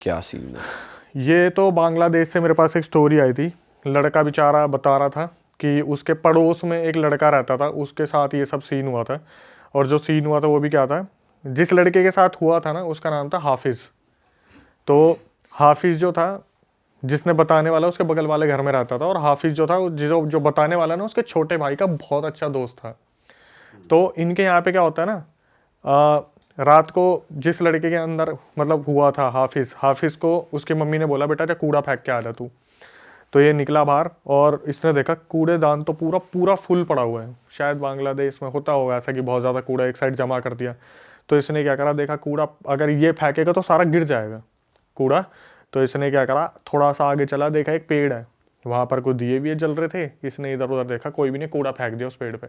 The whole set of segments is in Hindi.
क्या सीन है? ये तो बांग्लादेश से मेरे पास एक स्टोरी आई थी। लड़का बेचारा बता रहा था कि उसके पड़ोस में एक लड़का रहता था, उसके साथ ये सब सीन हुआ था। और जो सीन हुआ था वो भी क्या था, जिस लड़के के साथ हुआ था ना उसका नाम था हाफिज़। तो हाफिज़ जो था, जिसने बताने वाला उसके बगल वाले घर में रहता था, और हाफिज़ जो था जो जो बताने वाला ना उसके छोटे भाई का बहुत अच्छा दोस्त था। तो इनके यहाँ पे क्या होता है ना, रात को जिस लड़के के अंदर मतलब हुआ था हाफिज़ को उसकी मम्मी ने बोला बेटा जा कूड़ा फेंक के आ जा तू। तो ये निकला बाहर और इसने देखा कूड़ेदान तो पूरा पूरा फुल पड़ा हुआ है। शायद बांग्लादेश में होता होगा ऐसा कि बहुत ज़्यादा कूड़ा एक साइड जमा कर दिया। तो इसने क्या करा, देखा कूड़ा अगर ये फेंकेगा तो सारा गिर जाएगा कूड़ा। तो इसने क्या करा, थोड़ा सा आगे चला, देखा एक पेड़ है, वहाँ पर कुछ दिए भी जल रहे थे। इसने इधर उधर देखा, कोई भी नहीं, कूड़ा फेंक दिया उस पेड़ पे।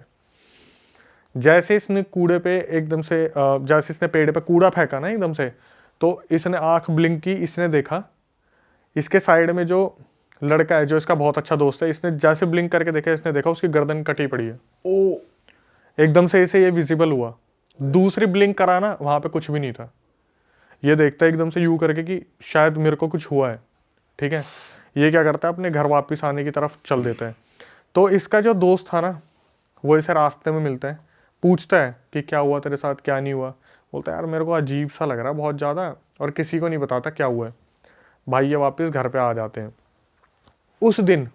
जैसे इसने कूड़े पे एकदम से जैसे इसने पेड़ पे कूड़ा फेंका ना एकदम से, तो इसने आंख ब्लिंक की, इसने देखा इसके साइड में जो लड़का है जो इसका बहुत अच्छा दोस्त है, इसने जैसे ब्लिंक करके देखा, इसने देखा उसकी गर्दन कटी पड़ी है। ओ एकदम से इसे ये विजिबल हुआ। दूसरी ब्लिंक करा ना, वहां पे कुछ भी नहीं था। ये देखता है एकदम से यूं करके कि शायद मेरे को कुछ हुआ है। ठीक है, ये क्या करता है, अपने घर वापस आने की तरफ चल देता है। तो इसका जो दोस्त था ना, वो इसे रास्ते में मिलता है, पूछता है कि क्या हुआ तेरे साथ, क्या नहीं हुआ। बोलता है यार मेरे को अजीब सा लग रहा है बहुत ज़्यादा, और किसी को नहीं बताता क्या हुआ है। भाई ये वापस घर पे आ जाते हैं। उस दिन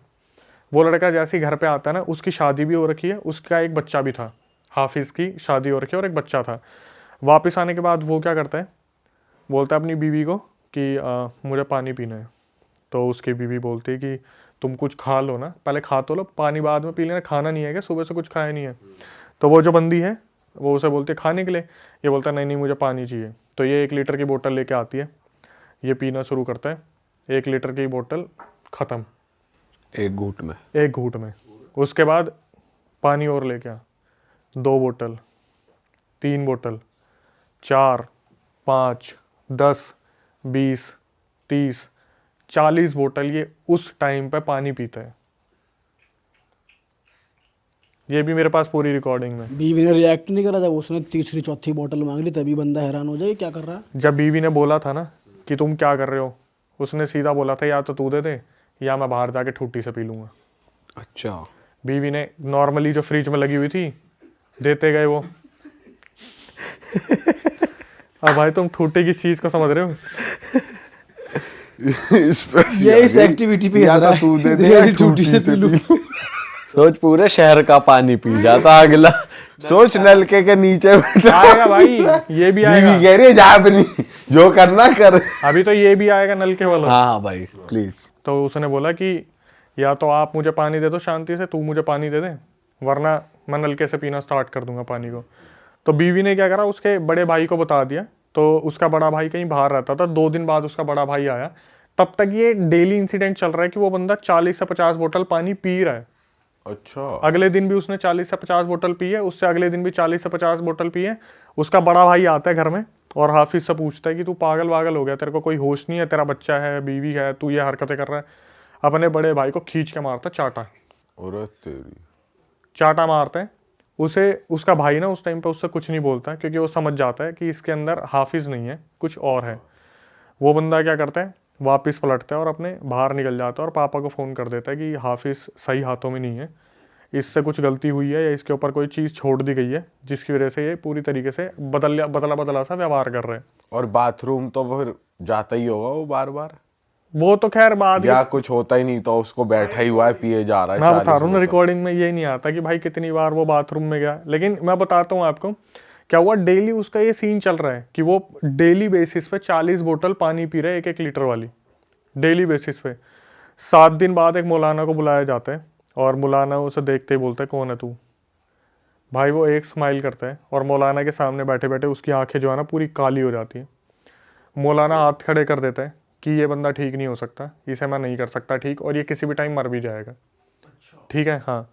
वो लड़का जैसे ही घर पे आता है ना, उसकी शादी भी हो रखी है, उसका एक बच्चा भी था। हाफिज़ की शादी हो रखी है और एक बच्चा था। वापस आने के बाद वो क्या करता है, बोलता है अपनी बीवी को कि मुझे पानी पीना है। तो उसकी बीवी बोलती है कि तुम कुछ खा लो ना, पहले खा तो लो, पानी बाद में पी लेना, खाना नहीं है क्या, सुबह से कुछ खाया नहीं है। तो वो जो बंदी है वो उसे बोलती है खाने के लिए। ये बोलता है नहीं नहीं मुझे पानी चाहिए। तो ये 1 लीटर की बोतल लेके आती है, ये पीना शुरू करता है। 1 लीटर की बोतल ख़त्म एक घूंट में? एक घूंट में। उसके बाद पानी और लेके आ, 2 बोतल, 3 बोतल, 4, 5, 10, 20, 30, 40 बोतल ये उस टाइम पे पानी पीता है। ये भी मेरे पास पूरी रिकॉर्डिंग में। बीवी ने रिएक्ट नहीं करा जब उसने तीसरी चौथी बोतल मांग ली? तभी बंदा हैरान हो जाए क्या कर रहा है। जब बीवी ने बोला था ना कि तुम क्या कर रहे हो, उसने सीधा बोला था या तो तू दे दे या मैं बाहर जाके ठूटी से पी लूंगा। अच्छा। बीवी ने नॉर्मली जो फ्रिज में लगी हुई थी देते गए वो। अब भाई तुम ठूटे की चीज को समझ रहे हो। ये इस एक्टिविटी पे हंस रहा है। तू दे दे ये या टूटी ठूटी से से पी लूं। पी लूं। सोच पूरे शहर का पानी पी जाता अगला। सोच नलके के नीचे बैठा आएगा भाई, ये भी आएगा। बीवी कह रही है जा अपनी जो करना कर। अभी तो ये भी आएगा नल के वाला। हाँ भाई प्लीज। तो उसने बोला कि या तो आप मुझे पानी दे दो शांति से, तू मुझे पानी दे दे, वरना मैं नलके से पीना स्टार्ट कर दूंगा पानी को। तो बीवी ने क्या करा, उसके बड़े भाई को बता दिया। तो उसका बड़ा भाई कहीं बाहर रहता था, 2 दिन बाद उसका बड़ा भाई आया। तब तक ये डेली इंसिडेंट चल रहा है कि वो बंदा 40 से 50 बोतल पानी पी रहा है। अच्छा। अगले दिन भी उसने 40 से 50 बोतल पी है, उससे अगले दिन भी 40 से 50 बोतल पी है। उसका बड़ा भाई आता है घर में और हाफिज से पूछता है कि तू पागल वागल हो गया, तेरे को कोई होश नहीं है, तेरा बच्चा है, बीवी है, तू ये हरकतें कर रहा है। अपने बड़े भाई को खींच के मारता चाटा। अरे तेरी। चाटा मारते हैं उसे। उसका भाई ना उस टाइम पे उससे कुछ नहीं बोलता है, क्योंकि वो समझ जाता है कि इसके अंदर हाफिज नहीं है, कुछ और है। वो बंदा क्या करता है, वापस पलटता है और अपने बाहर निकल जाता है और पापा को फ़ोन कर देता है कि हाफिज सही हाथों में नहीं है, इससे कुछ गलती हुई है या इसके ऊपर कोई चीज़ छोड़ दी गई है जिसकी वजह से ये पूरी तरीके से बदला सा व्यवहार कर रहे हैं। और बाथरूम तो फिर जाता ही होगा वो बार बार? वो तो खैर बाद या कुछ होता ही नहीं तो उसको बैठा ही हुआ है पिए जा रहा है? मैं बता 40 रहा हूँ ना, रिकॉर्डिंग में ये नहीं आता कि भाई कितनी बार वो बाथरूम में गया। लेकिन मैं बताता हूँ आपको क्या हुआ। डेली उसका ये सीन चल रहा है कि वो डेली बेसिस पे 40 बोतल पानी पी रहा है, 1-1 लीटर वाली, डेली बेसिस पे। 7 दिन बाद एक मौलाना को बुलाया जाता है और मौलाना उसे देखते ही बोलता है कौन है तू। भाई वो एक स्माइल करता है और मौलाना के सामने बैठे बैठे उसकी आंखें जो है ना पूरी काली हो जाती है। मौलाना हाथ खड़े कर देता है कि ये बंदा ठीक नहीं हो सकता, इसे मैं नहीं कर सकता ठीक, और ये किसी भी टाइम मर भी जाएगा। ठीक है, हाँ।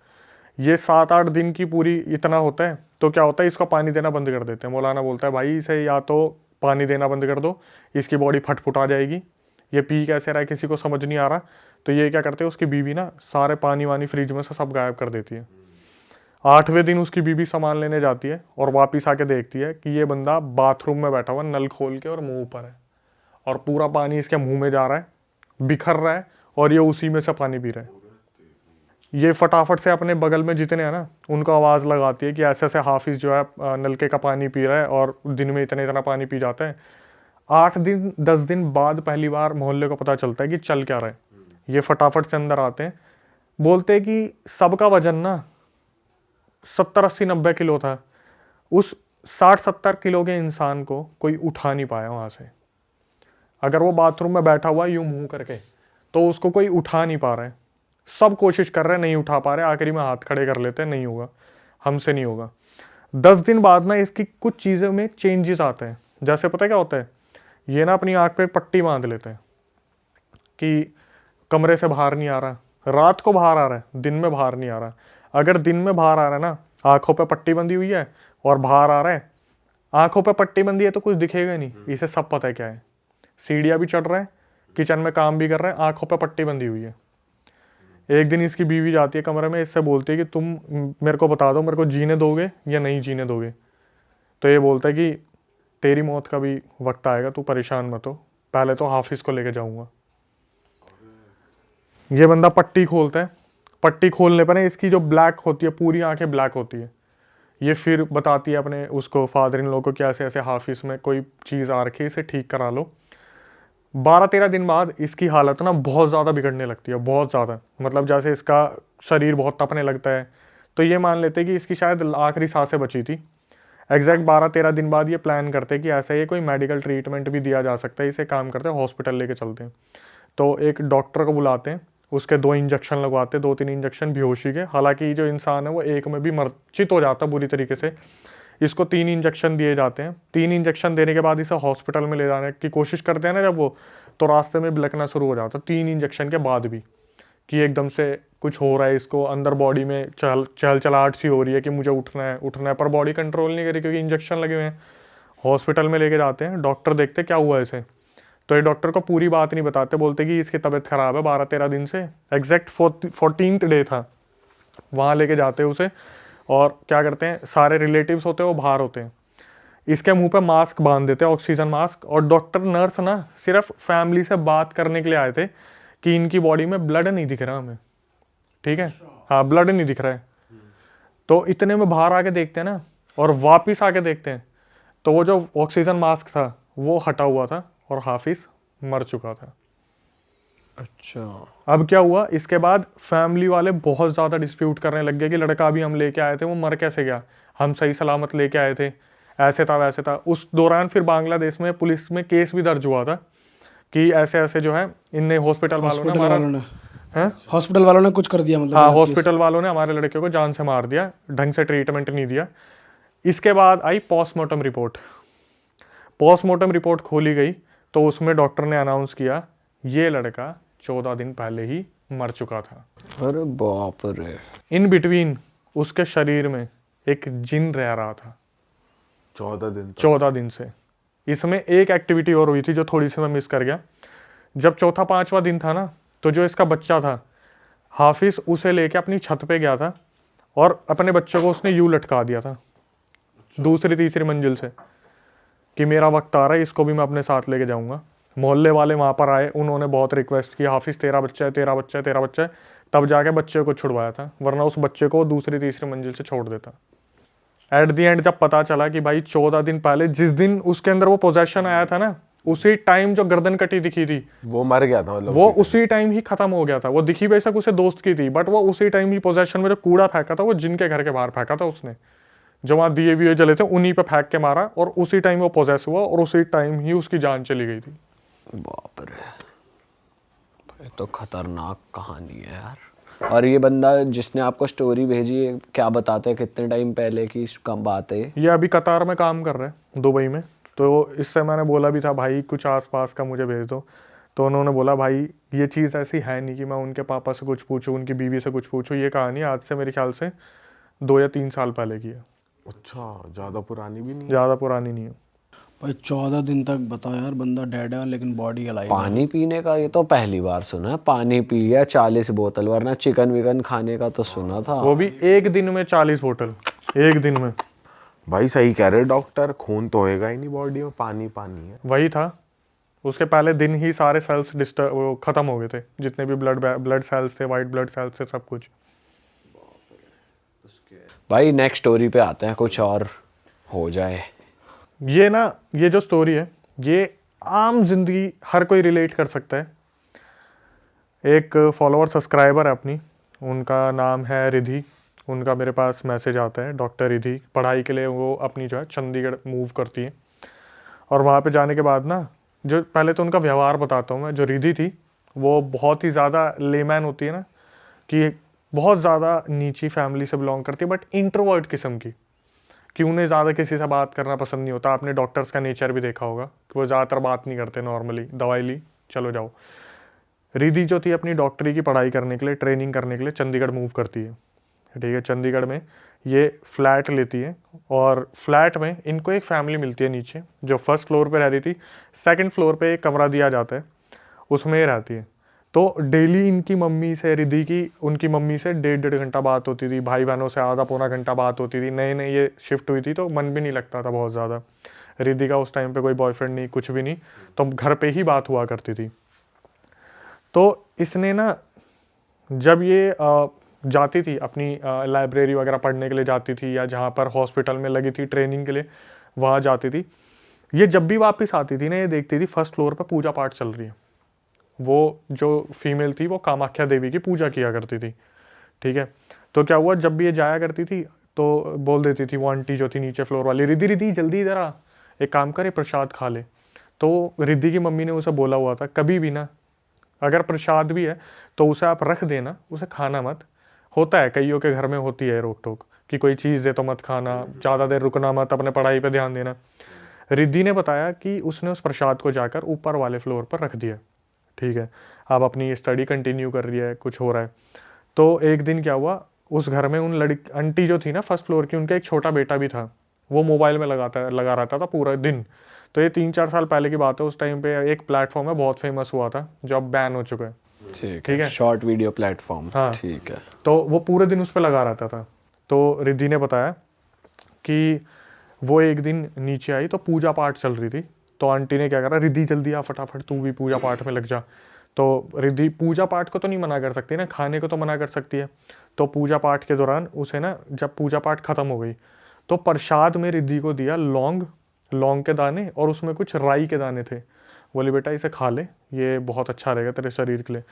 ये 7-8 दिन की पूरी इतना होता है तो क्या होता है, इसको पानी देना बंद कर देते हैं। मौलाना बोलता है भाई इसे या तो पानी देना बंद कर दो, इसकी बॉडी फटफुट आ जाएगी, ये पी कैसे रहा है किसी को समझ नहीं आ रहा। तो ये क्या करते हैं, उसकी बीवी ना सारे पानी वानी फ्रिज में से सब गायब कर देती है। 8वें दिन उसकी बीवी सामान लेने जाती है और वापिस आके देखती है कि ये बंदा बाथरूम में बैठा हुआ नल खोल के और मुंह ऊपर है, और पूरा पानी इसके मुंह में जा रहा है, बिखर रहा है, और ये उसी में से पानी पी रहा है। ये फटाफट से अपने बगल में जितने हैं ना उनको आवाज़ लगाती है कि ऐसे ऐसे हाफिज़ जो है नलके का पानी पी रहा है और दिन में इतना इतना पानी पी जाता है। 8 दिन 10 दिन बाद पहली बार मोहल्ले को पता चलता है कि चल क्या रहा है। ये फटाफट से अंदर आते हैं, बोलते हैं कि सबका वजन ना 70-80-90 किलो था। उस 60-70 किलो के इंसान को कोई उठा नहीं पाया वहाँ से। अगर वो बाथरूम में बैठा हुआ यूं मुंह करके तो उसको कोई उठा नहीं पा रहा है। सब कोशिश कर रहे हैं, नहीं उठा पा रहे, आखिरी में हाथ खड़े कर लेते हैं, नहीं होगा, हमसे नहीं होगा। 10 दिन बाद ना इसकी कुछ चीज़ों में चेंजेस आते हैं। जैसे पता है क्या होता है, ये ना अपनी आँख पे पट्टी बांध लेते हैं कि कमरे से बाहर नहीं आ रहा, रात को बाहर आ रहा है, दिन में बाहर नहीं आ रहा। अगर दिन में बाहर आ रहा है ना, आँखों पे पट्टी बंधी हुई है और बाहर आ रहा है, आँखों पे पट्टी बंधी है तो कुछ दिखेगा नहीं, इसे सब पता है क्या है। सीढ़ियाँ भी चढ़ रहा है, किचन में काम भी कर रहा है, आँखों पे पट्टी बंधी हुई है। एक दिन इसकी बीवी जाती है कमरे में, इससे बोलती है कि तुम मेरे को बता दो, मेरे को जीने दोगे या नहीं जीने दोगे। तो ये बोलता है कि तेरी मौत का भी वक्त आएगा, तू परेशान मत हो, पहले तो हाफिज़ को लेके जाऊंगा। ये बंदा पट्टी खोलता है, पट्टी खोलने पर इसकी जो ब्लैक होती है, पूरी आंखें ब्लैक होती है। ये फिर बताती है अपने उसको फादर इन लोगों को कि ऐसे ऐसे हाफिज़ में कोई चीज़ आ रखी है, इसे ठीक करा लो। 12-13 दिन बाद इसकी हालत ना बहुत ज़्यादा बिगड़ने लगती है, बहुत ज़्यादा, मतलब जैसे इसका शरीर बहुत तपने लगता है। तो ये मान लेते हैं कि इसकी शायद आखिरी सांसें बची थी। एग्जैक्ट 12-13 दिन बाद ये प्लान करते हैं कि ऐसा ये कोई मेडिकल ट्रीटमेंट भी दिया जा सकता है, इसे काम करते हैं हॉस्पिटल लेके चलते हैं। तो एक डॉक्टर को बुलाते हैं, उसके 2 इंजेक्शन लगवाते हैं, 2-3 इंजेक्शन बेहोशी के। हालांकि जो इंसान है वो एक में भी मूर्छित हो जाता है बुरी तरीके से। इसको 3 इंजेक्शन दिए जाते हैं। 3 इंजेक्शन देने के बाद इसे हॉस्पिटल में ले जाने की कोशिश करते हैं ना जब वो, तो रास्ते में बिलकना शुरू हो जाता है 3 इंजेक्शन के बाद भी, कि एकदम से कुछ हो रहा है इसको, अंदर बॉडी में चहलचलाहट सी हो रही है कि मुझे उठना है, पर बॉडी कंट्रोल नहीं करी क्योंकि इंजेक्शन लगे हुए हैं। हॉस्पिटल में लेके जाते हैं, डॉक्टर देखते क्या हुआ इसे, तो ये डॉक्टर को पूरी बात नहीं बताते, बोलते कि इसकी तबीयत खराब है 12-13 दिन से। एग्जैक्ट 14th डे था, वहाँ लेके जाते हैं उसे, और क्या करते हैं, सारे रिलेटिव्स होते हैं वो बाहर होते हैं, इसके मुंह पे मास्क बांध देते हैं, ऑक्सीजन मास्क। और डॉक्टर नर्स ना सिर्फ फैमिली से बात करने के लिए आए थे कि इनकी बॉडी में ब्लड नहीं दिख रहा हमें, ठीक है, हाँ ब्लड नहीं दिख रहा है। तो इतने में बाहर आके देखते हैं ना, और वापिस आके देखते हैं तो वो जो ऑक्सीजन मास्क था वो हटा हुआ था और हाफिज़ मर चुका था। अच्छा, अब क्या हुआ, इसके बाद फैमिली वाले बहुत ज़्यादा डिस्प्यूट करने लग गए कि लड़का अभी हम लेके आए थे, वो मर कैसे गया, हम सही सलामत लेके आए थे, ऐसे था वैसे था। उस दौरान फिर बांग्लादेश में पुलिस में केस भी दर्ज हुआ था कि ऐसे ऐसे जो है इनने हॉस्पिटल हॉस्पिटल वालों ने कुछ कर दिया, मतलब हाँ हॉस्पिटल वालों ने हमारे लड़के को जान से मार दिया, ढंग से ट्रीटमेंट नहीं दिया। इसके बाद आई पोस्टमार्टम रिपोर्ट। पोस्टमार्टम रिपोर्ट खोली गई तो उसमें डॉक्टर ने अनाउंस किया ये लड़का 14 दिन पहले ही मर चुका था। अरे बाप रे। इन बिटवीन उसके शरीर में एक जिन रह रहा था 14 दिन से। इसमें एक एक्टिविटी और हुई थी जो थोड़ी सी मैं मिस कर गया। जब 4था-5वां दिन था ना, तो जो इसका बच्चा था, हाफिज़ उसे लेके अपनी छत पे गया था और अपने बच्चे को उसने यूं लटका दिया था दूसरी तीसरी मंजिल से कि मेरा वक्त आ रहा है, इसको भी मैं अपने साथ लेके जाऊंगा। मोहल्ले वाले वहाँ पर आए, उन्होंने बहुत रिक्वेस्ट की, हाफिज़ तेरा बच्चा है, तेरा बच्चा है, तेरा बच्चा है, तब जाके बच्चे को छुड़वाया था, वरना उस बच्चे को दूसरी तीसरी मंजिल से छोड़ देता। एट दी एंड जब पता चला कि भाई 14 दिन पहले जिस दिन उसके अंदर वो पोजेशन आया था ना, उसी टाइम जो गर्दन कटी दिखी थी वो मर गया था, मतलब वो उसी टाइम ही खत्म हो गया था। वो दिखी बेशक उसे दोस्त की थी, बट वो उसी टाइम ही पोजेशन में जो कूड़ा फेंका था वो जिनके घर के बाहर फेंका था उसने, जो वहाँ दिए भी जले थे उन्हीं पे फेंक के मारा, और उसी टाइम वो पोजेस हुआ और उसी टाइम ही उसकी जान चली गई थी। बाप रे, ये तो खतरनाक कहानी है यार। और ये बंदा जिसने आपको स्टोरी भेजी है, क्या बताते हैं कितने टाइम पहले की कम बात है? ये अभी कतार में काम कर रहे हैं, दुबई में। तो इससे मैंने बोला भी था भाई कुछ आसपास का मुझे भेज दो, तो उन्होंने बोला भाई ये चीज़ ऐसी है नहीं कि मैं उनके पापा से कुछ पूछूं, उनकी बीवी से कुछ पूछूं। ये कहानी आज से मेरे ख्याल से 2 या 3 साल पहले की है। अच्छा, ज़्यादा पुरानी भी नहीं, ज़्यादा पुरानी नहीं है भाई। 14 दिन तक बता यार, बंदा डेड है लेकिन बॉडी अलाइव। पानी पीने का ये तो पहली बार सुना है, पानी पी गया 40 बोतल, वरना चिकन विकन खाने का तो सुना था। वो भी एक दिन में 40 बोतल, एक दिन में। भाई सही कह रहे डॉक्टर, खून तो होएगा ही नहीं बॉडी में, पानी पानी है। वही था उसके पहले दिन ही सारे सेल्स डिस्टर्ब ख़त्म हो गए थे, जितने भी ब्लड सेल्स थे, वाइट ब्लड सेल्स थे, सब कुछ। भाई नेक्स्ट स्टोरी पे आते हैं, कुछ और हो जाए। ये ना, ये जो स्टोरी है ये आम जिंदगी हर कोई रिलेट कर सकता है। एक फॉलोअर सब्सक्राइबर है अपनी, उनका नाम है रिधि। उनका मेरे पास मैसेज आता है, डॉक्टर रिधि पढ़ाई के लिए वो अपनी जो है चंडीगढ़ मूव करती है। और वहाँ पे जाने के बाद ना, जो पहले तो उनका व्यवहार बताता हूँ मैं। जो रिधि थी वो बहुत ही ज़्यादा लेमैन होती है ना, कि बहुत ज़्यादा नीची फैमिली से बिलोंग करती है, बट इंट्रोवर्ट किस्म की, कि उन्हें ज़्यादा किसी से बात करना पसंद नहीं होता। आपने डॉक्टर्स का नेचर भी देखा होगा कि वो ज़्यादातर बात नहीं करते, नॉर्मली दवाई ली चलो जाओ। रिधि जो थी अपनी डॉक्टरी की पढ़ाई करने के लिए, ट्रेनिंग करने के लिए चंडीगढ़ मूव करती है। ठीक है, चंडीगढ़ में ये फ्लैट लेती है और फ्लैट में इनको एक फैमिली मिलती है नीचे, जो फर्स्ट फ्लोर पे रह रही थी। सेकंड फ्लोर पे एक कमरा दिया जाता है, उसमें ये रहती है। तो डेली इनकी मम्मी से, रिधि की उनकी मम्मी से 1.5 घंटा बात होती थी, भाई बहनों से आधा पौना घंटा बात होती थी। नए नए ये शिफ्ट हुई थी तो मन भी नहीं लगता था बहुत ज़्यादा। रिधि का उस टाइम पे कोई बॉयफ्रेंड नहीं, कुछ भी नहीं, तो घर पे ही बात हुआ करती थी। तो इसने ना, जब ये जाती थी अपनी लाइब्रेरी वगैरह पढ़ने के लिए जाती थी, या जहाँ पर हॉस्पिटल में लगी थी ट्रेनिंग के लिए वहाँ जाती थी, ये जब भी वापस आती थी ना, ये देखती थी फर्स्ट फ्लोर पर पूजा पाठ चल रही है। वो जो फीमेल थी वो कामाख्या देवी की पूजा किया करती थी। ठीक है, तो क्या हुआ, जब भी ये जाया करती थी तो बोल देती थी वो आंटी जो थी नीचे फ्लोर वाली, रिधि रिधि जल्दी इधर आ, एक काम करे प्रसाद खा ले। तो रिधि की मम्मी ने उसे बोला हुआ था, कभी भी ना अगर प्रसाद भी है तो उसे आप रख देना, उसे खाना मत। होता है कईयों के घर में होती है रोक टोक कि कोई चीज़ दे तो मत खाना, ज़्यादा देर रुकना मत, अपने पढ़ाई पे ध्यान देना। रिद्धि ने बताया कि उसने उस प्रसाद को जाकर ऊपर वाले फ्लोर पर रख दिया। ठीक है, अब अपनी स्टडी कंटिन्यू कर रही है, कुछ हो रहा है। तो एक दिन क्या हुआ, उस घर में उन आंटी जो थी ना फर्स्ट फ्लोर की, उनका एक छोटा बेटा भी था। वो मोबाइल में लगा रहता था पूरा दिन। तो ये 3-4 साल पहले की बात है। उस टाइम पे एक प्लेटफॉर्म है बहुत फेमस हुआ था, जो अब बैन हो चुका है। ठीक है, शॉर्ट वीडियो प्लेटफॉर्म। हाँ, ठीक है। तो वो पूरे दिन उस पर लगा रहता था। तो रिद्धि ने बताया कि वो एक दिन नीचे आई तो पूजा पाठ चल रही थी। तो आंटी ने क्या करा, रिद्धि जल्दी आ फटाफट, तू भी पूजा पाठ में लग जा। तो रिद्धि पूजा पाठ को तो नहीं मना कर सकती ना, खाने को तो मना कर सकती है। तो पूजा पाठ के दौरान उसे ना, जब पूजा पाठ खत्म हो गई तो प्रसाद में रिद्धि को दिया लौंग के दाने, और उसमें कुछ राई के दाने थे। बोले बेटा इसे खा ले, ये बहुत अच्छा रहेगा तेरे शरीर के लिए।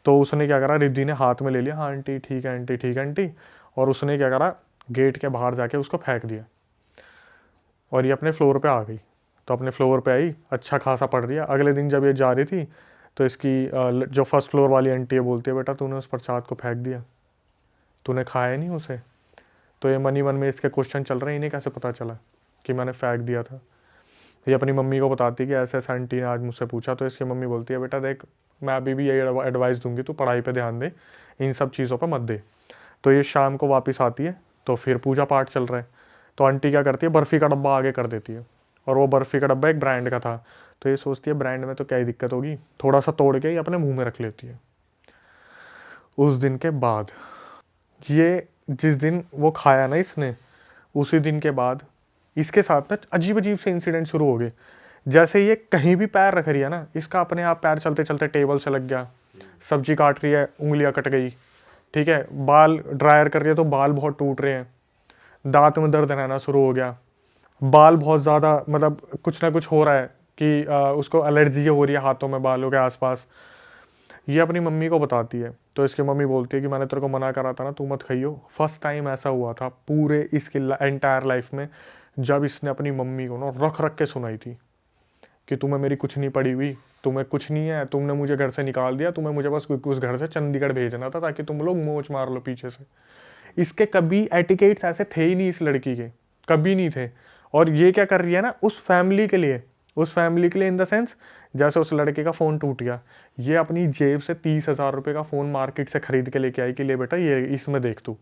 तो उसने क्या करा, रिद्धि ने हाथ में ले लिया, हाँ आंटी ठीक है आंटी, ठीक है आंटी। और उसने क्या करा, गेट के बाहर जाके उसको फेंक दिया। और ये अपने फ्लोर पे आ गई। तो अपने फ्लोर पे आई, अच्छा खासा पढ़ रही है। अगले दिन जब ये जा रही थी तो इसकी जो फर्स्ट फ्लोर वाली आंटी है बोलती है, बेटा तूने उस प्रसाद को फेंक दिया, तूने खाया नहीं उसे। तो ये मन ही मन में इसके क्वेश्चन चल रहे हैं, इन्हें कैसे पता चला कि मैंने फेंक दिया था। ये अपनी मम्मी को बताती है कि ऐसे ऐसे आंटी ने आज मुझसे पूछा। तो इसकी मम्मी बोलती है, बेटा देख मैं अभी भी यही एडवाइस दूंगी, तू पढ़ाई पे ध्यान दे, इन सब चीज़ों पे मत दे। तो ये शाम को वापस आती है तो फिर पूजा पाठ चल रहा है। तो आंटी क्या करती है, बर्फ़ी का डब्बा आगे कर देती है, और वो बर्फ़ी का डब्बा एक ब्रांड का था। तो ये सोचती है ब्रांड में तो क्या ही दिक्कत होगी, थोड़ा सा तोड़ के ही अपने मुँह में रख लेती है। उस दिन के बाद, ये जिस दिन वो खाया ना इसने, उसी दिन के बाद इसके साथ ना अजीब अजीब से इंसिडेंट शुरू हो गए। जैसे ये कहीं भी पैर रख रही है ना, इसका अपने आप पैर चलते चलते टेबल से लग गया। सब्जी काट रही है, उंगलियां कट गई। ठीक है, बाल ड्रायर कर रही है तो बाल बहुत टूट रहे हैं। दांत में दर्द रहना शुरू हो गया। बाल बहुत ज़्यादा, मतलब कुछ ना कुछ हो रहा है कि उसको एलर्जी हो रही है हाथों में, बालों के आसपास। ये अपनी मम्मी को बताती है। तो इसकी मम्मी बोलती है कि मैंने तेरे को मना करा था ना, तू मत खाइयो। फर्स्ट टाइम ऐसा हुआ था पूरे इसकी एंटायर लाइफ में, जब इसने अपनी मम्मी को ना रख रख के सुनाई थी कि तुम्हें मेरी कुछ नहीं पड़ी हुई, तुम्हें कुछ नहीं है, तुमने मुझे घर से निकाल दिया, तुम्हें मुझे बस उस घर से चंडीगढ़ भेजना था ताकि तुम लोग मोच मार लो पीछे से। इसके कभी एटिकेट्स ऐसे थे ही नहीं इस लड़की के, कभी नहीं थे। और ये क्या कर रही है ना, उस फैमिली के लिए इन द सेंस, जैसे उस लड़के का फ़ोन टूट गया, ये अपनी जेब से 30,000 रुपये का फ़ोन मार्केट से ख़रीद के लेके आई कि ले बेटा ये इसमें देख तू।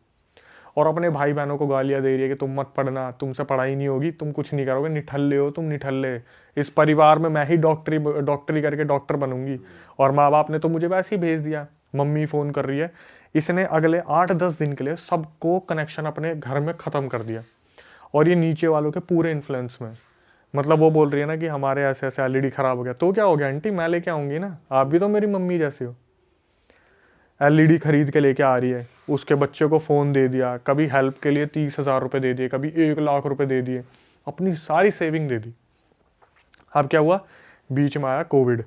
और अपने भाई बहनों को गालियाँ दे रही है कि तुम मत पढ़ना, तुमसे पढ़ाई नहीं होगी, तुम कुछ नहीं करोगे, निठल्ले हो तुम, निठल्ले। इस परिवार में मैं ही डॉक्टरी करके डॉक्टर बनूंगी, और माँ बाप ने तो मुझे वैसे ही भेज दिया। मम्मी फ़ोन कर रही है। इसने अगले 8-10 दिन के लिए सबको कनेक्शन अपने घर में ख़त्म कर दिया, और ये नीचे वालों के पूरे इन्फ्लुएंस में। मतलब वो बोल रही है ना कि हमारे ऐसे ऐसे एलईडी खराब हो गया। तो क्या हो गया आंटी, मैं लेके आऊंगी ना, आप भी तो मेरी मम्मी जैसे हो। एलईडी खरीद के लेके आ रही है, उसके बच्चे को फ़ोन दे दिया, कभी हेल्प के लिए 30,000 रुपये दे दिए, कभी 1 लाख रुपए दे दिए, अपनी सारी सेविंग दे दी। अब क्या हुआ, बीच में आया कोविड।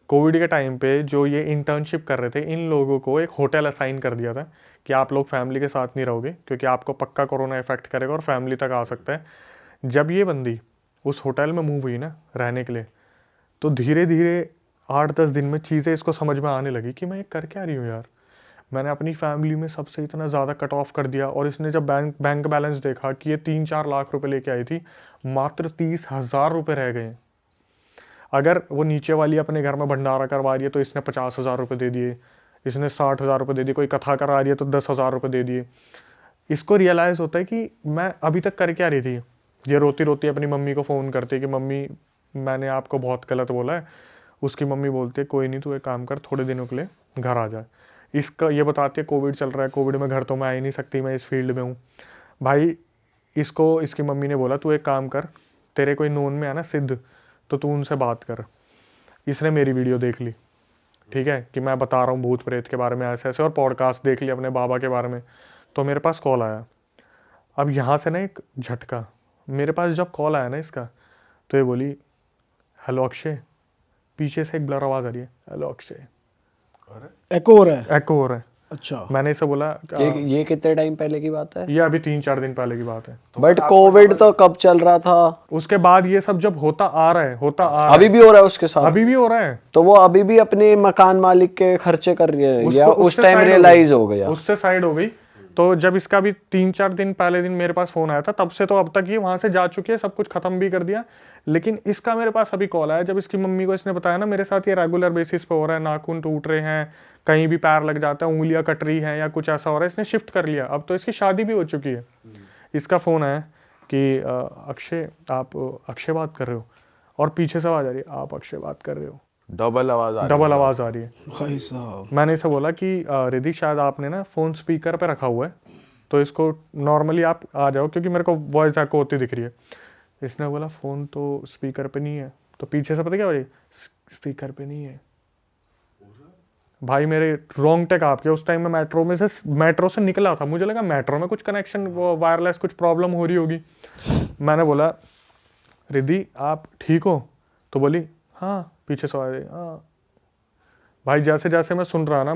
कोविड के टाइम पे जो ये इंटर्नशिप कर रहे थे, इन लोगों को एक होटल असाइन कर दिया था कि आप लोग फैमिली के साथ नहीं रहोगे क्योंकि आपको पक्का कोरोना इफेक्ट करेगा और फैमिली तक आ सकता है। जब ये बंदी उस होटल में मूव हुई ना रहने के लिए, तो धीरे धीरे 8-10 दिन में चीज़ें इसको समझ में आने लगी कि मैं ये कर क्या रही हूँ यार। मैंने अपनी फैमिली में सबसे इतना ज़्यादा कट ऑफ कर दिया। और इसने जब बैंक बैलेंस देखा कि ये 3-4 लाख रुपए लेके आई थी, मात्र 30,000 रुपये रह गए। अगर वो नीचे वाली अपने घर में भंडारा करवा रही है तो इसने 50,000 रुपये दे दिए, इसने 60,000 रुपये दे दिए, कोई कथा करा रही है तो 10,000 रुपये दे दिए। इसको रियलाइज़ होता है कि मैं अभी तक कर क्या रही थी। ये रोती रोती अपनी मम्मी को फ़ोन करती है कि मम्मी मैंने आपको बहुत गलत बोला है। उसकी मम्मी बोलती है कोई नहीं, तू एक काम कर, थोड़े दिनों के लिए घर आ जाए। इसका ये बताती है कोविड चल रहा है, कोविड में घर तो मैं आ ही नहीं सकती, मैं इस फील्ड में हूँ। भाई इसको इसकी मम्मी ने बोला तू एक काम कर, तेरे कोई नोन में है ना सिद्ध, तो तू उनसे बात कर। इसने मेरी वीडियो देख ली, ठीक है, कि मैं बता रहा हूँ भूत प्रेत के बारे में ऐसे ऐसे, और पॉडकास्ट देख लिया अपने बाबा के बारे में। तो मेरे पास कॉल आया। अब यहाँ से ना एक झटका, मेरे पास जब कॉल आया ना इसका, तो ये बोली हेलो अक्षय। पीछे से एक ब्लर आवाज़ आ रही है, हेलो अक्षय। एको हो रहा है। एको हो रहा है। अच्छा, मैंने इसे बोला ये कितने टाइम पहले की बात है? ये अभी 3-4 दिन पहले की बात है। बट कोविड तो कब चल रहा था? उसके बाद ये सब जब होता आ रहा है, अभी भी हो रहा है उसके साथ? अभी भी हो रहा है। तो वो अभी भी अपने मकान मालिक के खर्चे कर रही है या उस उससे टाइम side रियलाइज हो गया? उससे साइड हो गई। तो जब इसका भी 3-4 दिन पहले दिन मेरे पास फोन आया था, तब से तो अब तक ये वहां से जा चुकी है, सब कुछ खत्म भी कर दिया। लेकिन इसका मेरे पास अभी कॉल आया, जब इसकी मम्मी को इसने बताया ना मेरे साथ ये रेगुलर बेसिस पे हो रहा है, नाखून टूट रहे हैं, कहीं भी पैर लग जाता है, उंगलियां कट रही हैं या कुछ ऐसा हो रहा है, इसने शिफ्ट कर लिया। अब तो इसकी शादी भी हो चुकी है। इसका फोन आया कि अक्षय, आप अक्षय बात कर रहे हो, और पीछे से आवाज आ रही है आप अक्षय बात कर रहे हो। डबल आवाज आ रही है। भाई साहब। मैंने इसे बोला कि रिद्धि शायद आपने ना फ़ोन स्पीकर पे रखा हुआ है, तो इसको नॉर्मली आप आ जाओ क्योंकि मेरे को वॉइस एको होती दिख रही है। इसने बोला फ़ोन तो स्पीकर पे नहीं है। तो पीछे से पता क्या हो रही, स्पीकर पे नहीं है। भाई मेरे रोंगटे काँप के, उस टाइम में मेट्रो से निकला था, मुझे लगा मेट्रो में कुछ कनेक्शन वायरलेस कुछ प्रॉब्लम हो रही होगी। मैंने बोला रिद्धि आप ठीक हो? तो बोली हाँ। पीछे से आवाज, हाँ। भाई जैसे जैसे मैं सुन रहा ना,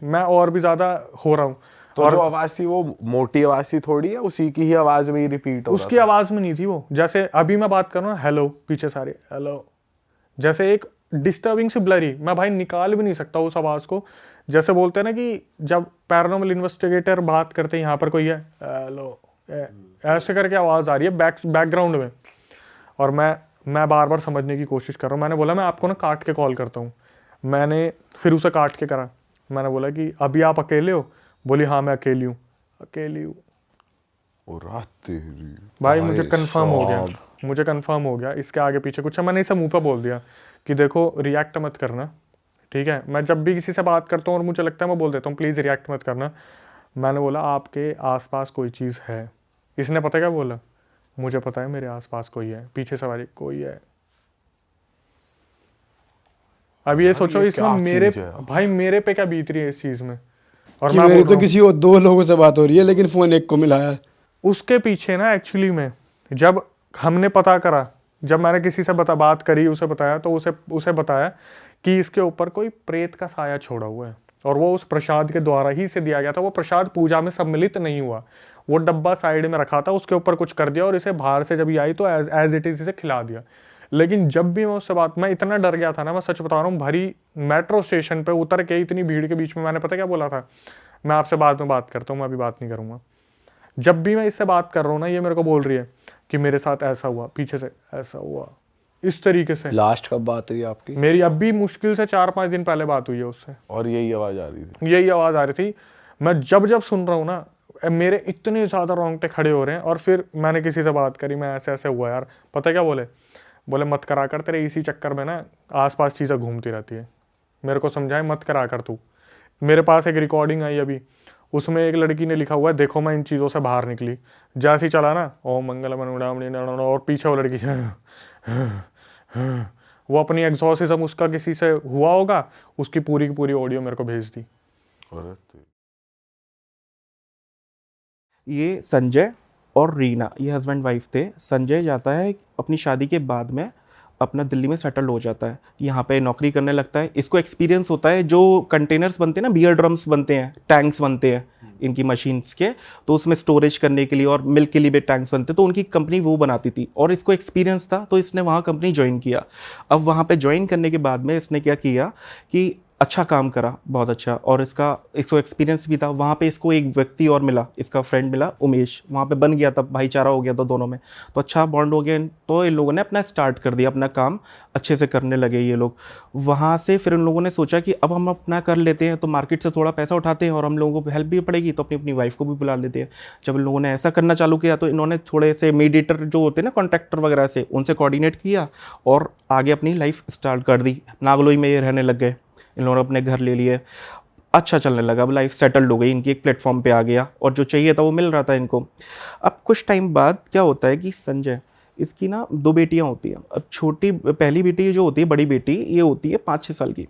मैं और भी ज्यादा हो रहा हूँ। तो और जो आवाज थी वो मोटी आवाज थी थोड़ी, है उसी की ही आवाज में ही रिपीट हो रहा उसकी आवाज में नहीं थी वो। जैसे अभी मैं बात कर रहा हूँ हेलो, पीछे सारे हेलो, जैसे एक डिस्टर्बिंग सी ब्लरी, मैं भाई निकाल भी नहीं सकता उस आवाज को। जैसे बोलते हैं ना कि जब पैरानॉर्मल इन्वेस्टिगेटर बात करते हैं, यहाँ पर कोई है हेलो, ऐसे करके आवाज आ रही है बैकग्राउंड में। और मैं बार बार समझने की कोशिश कर रहा हूँ। मैंने बोला मैं आपको ना काट के कॉल करता हूँ। मैंने फिर उसे काट के करा। मैंने बोला कि अभी आप अकेले हो? बोली हाँ मैं अकेली हूँ। अकेली हूँ भाई, मुझे कंफर्म हो गया इसके आगे पीछे कुछ है। मैंने इसे मुंह पे बोल दिया कि देखो रिएक्ट मत करना, ठीक है। मैं जब भी किसी से बात करता हूँ और मुझे लगता है मैं बोल देता हूँ प्लीज़ रिएक्ट मत करना। मैंने बोला आपके आसपास कोई चीज़ है। इसने पता क्या बोला, मुझे पता है मेरे आसपास कोई है। पीछे सवारी कोई है। अब ये सोचो इसमें मेरे पे क्या बीत रही है इस चीज में। और कि मेरी तो किसी और 2 लोगों से बात हो रही है लेकिन फोन एक को मिला है। उसके पीछे ना एक्चुअली में जब हमने पता करा, जब मैंने किसी से बात करी, उसे बताया, तो उसे बताया कि इसके ऊपर कोई प्रेत का साया छोड़ा हुआ है और वो उस प्रसाद के द्वारा ही से दिया गया था। वो प्रसाद पूजा में सम्मिलित नहीं हुआ, वो डब्बा साइड में रखा था, उसके ऊपर कुछ कर दिया और इसे बाहर से जब ये आई तो एज इट इज इसे खिला दिया। लेकिन जब भी मैं उससे मैं इतना डर गया था ना, मैं सच बता रहा हूँ, भारी मेट्रो स्टेशन पे उतर के इतनी भीड़ के बीच में मैंने पता क्या बोला था, मैं आपसे बाद में बात करता हूँ, मैं अभी बात नहीं करूँगा। जब भी मैं इससे बात कर रहा हूँ ना, ये मेरे को बोल रही है कि मेरे साथ ऐसा हुआ, पीछे से ऐसा हुआ, इस तरीके से। लास्ट कब बात हुई आपकी? मेरी अभी मुश्किल से 4-5 दिन पहले बात हुई है उससे, और यही आवाज आ रही थी। यही आवाज आ रही थी। मैं जब सुन रहा हूँ ना, मेरे इतने ज्यादा रोंगटे खड़े हो रहे हैं। और फिर मैंने किसी से बात करी, मैं ऐसे ऐसे हुआ यार, पता क्या बोले मत करा कर, तेरे इसी चक्कर में ना आसपास चीज़ें घूमती रहती है। मेरे को समझाए मत करा कर तू। मेरे पास एक रिकॉर्डिंग आई अभी, उसमें एक लड़की ने लिखा हुआ है, देखो मैं इन चीज़ों से बाहर निकली। जैसे ही चला ना, ओम मंगलम और पीछे वो लड़की वो अपनी एग्जॉर्सिज्म उसका किसी से हुआ होगा, उसकी पूरी की पूरी ऑडियो मेरे को भेज दी। ये संजय और रीना, ये हस्बैंड वाइफ थे। संजय जाता है अपनी शादी के बाद में अपना दिल्ली में सेटल हो जाता है, यहाँ पे नौकरी करने लगता है। इसको एक्सपीरियंस होता है, जो कंटेनर्स बनते हैं ना, बियर ड्रम्स बनते हैं, टैंक्स बनते हैं इनकी मशीन्स के, तो उसमें स्टोरेज करने के लिए और मिल्क के लिए भी टैंक्स बनते, तो उनकी कंपनी वो बनाती थी और इसको एक्सपीरियंस था, तो इसने वहाँ कंपनी ज्वाइन किया। अब वहाँ पे ज्वाइन करने के बाद में इसने क्या किया कि अच्छा काम करा, बहुत अच्छा, और इसको एक्सपीरियंस भी था। वहाँ पे इसको एक व्यक्ति और मिला, इसका फ्रेंड मिला उमेश, वहाँ पे बन गया था, भाईचारा हो गया था दोनों में, तो अच्छा बॉन्ड हो गया। तो इन लोगों ने अपना स्टार्ट कर दिया, अपना काम अच्छे से करने लगे ये लोग। वहाँ से फिर उन लोगों ने सोचा कि अब हम अपना कर लेते हैं, तो मार्केट से थोड़ा पैसा उठाते हैं और हम लोगों को हेल्प भी पड़ेगी, तो अपनी अपनी वाइफ को भी बुला लेते हैं। जब इन लोगों ने ऐसा करना चालू किया, तो इन्होंने थोड़े से मीडिएटर जो होते हैं ना, कॉन्ट्रैक्टर वगैरह से, उनसे कोऑर्डिनेट किया और आगे अपनी लाइफ स्टार्ट कर दी। नागलोई में ये रहने लग गए, इन लोगों ने अपने घर ले लिए, अच्छा चलने लगा, अब लाइफ सेटल्ड हो गई इनकी, एक प्लेटफॉर्म पे आ गया और जो चाहिए था वो मिल रहा था इनको। अब कुछ टाइम बाद क्या होता है कि संजय, इसकी ना 2 बेटियां होती हैं। अब छोटी पहली बेटी जो होती है, बड़ी बेटी, ये होती है 5-6 साल की।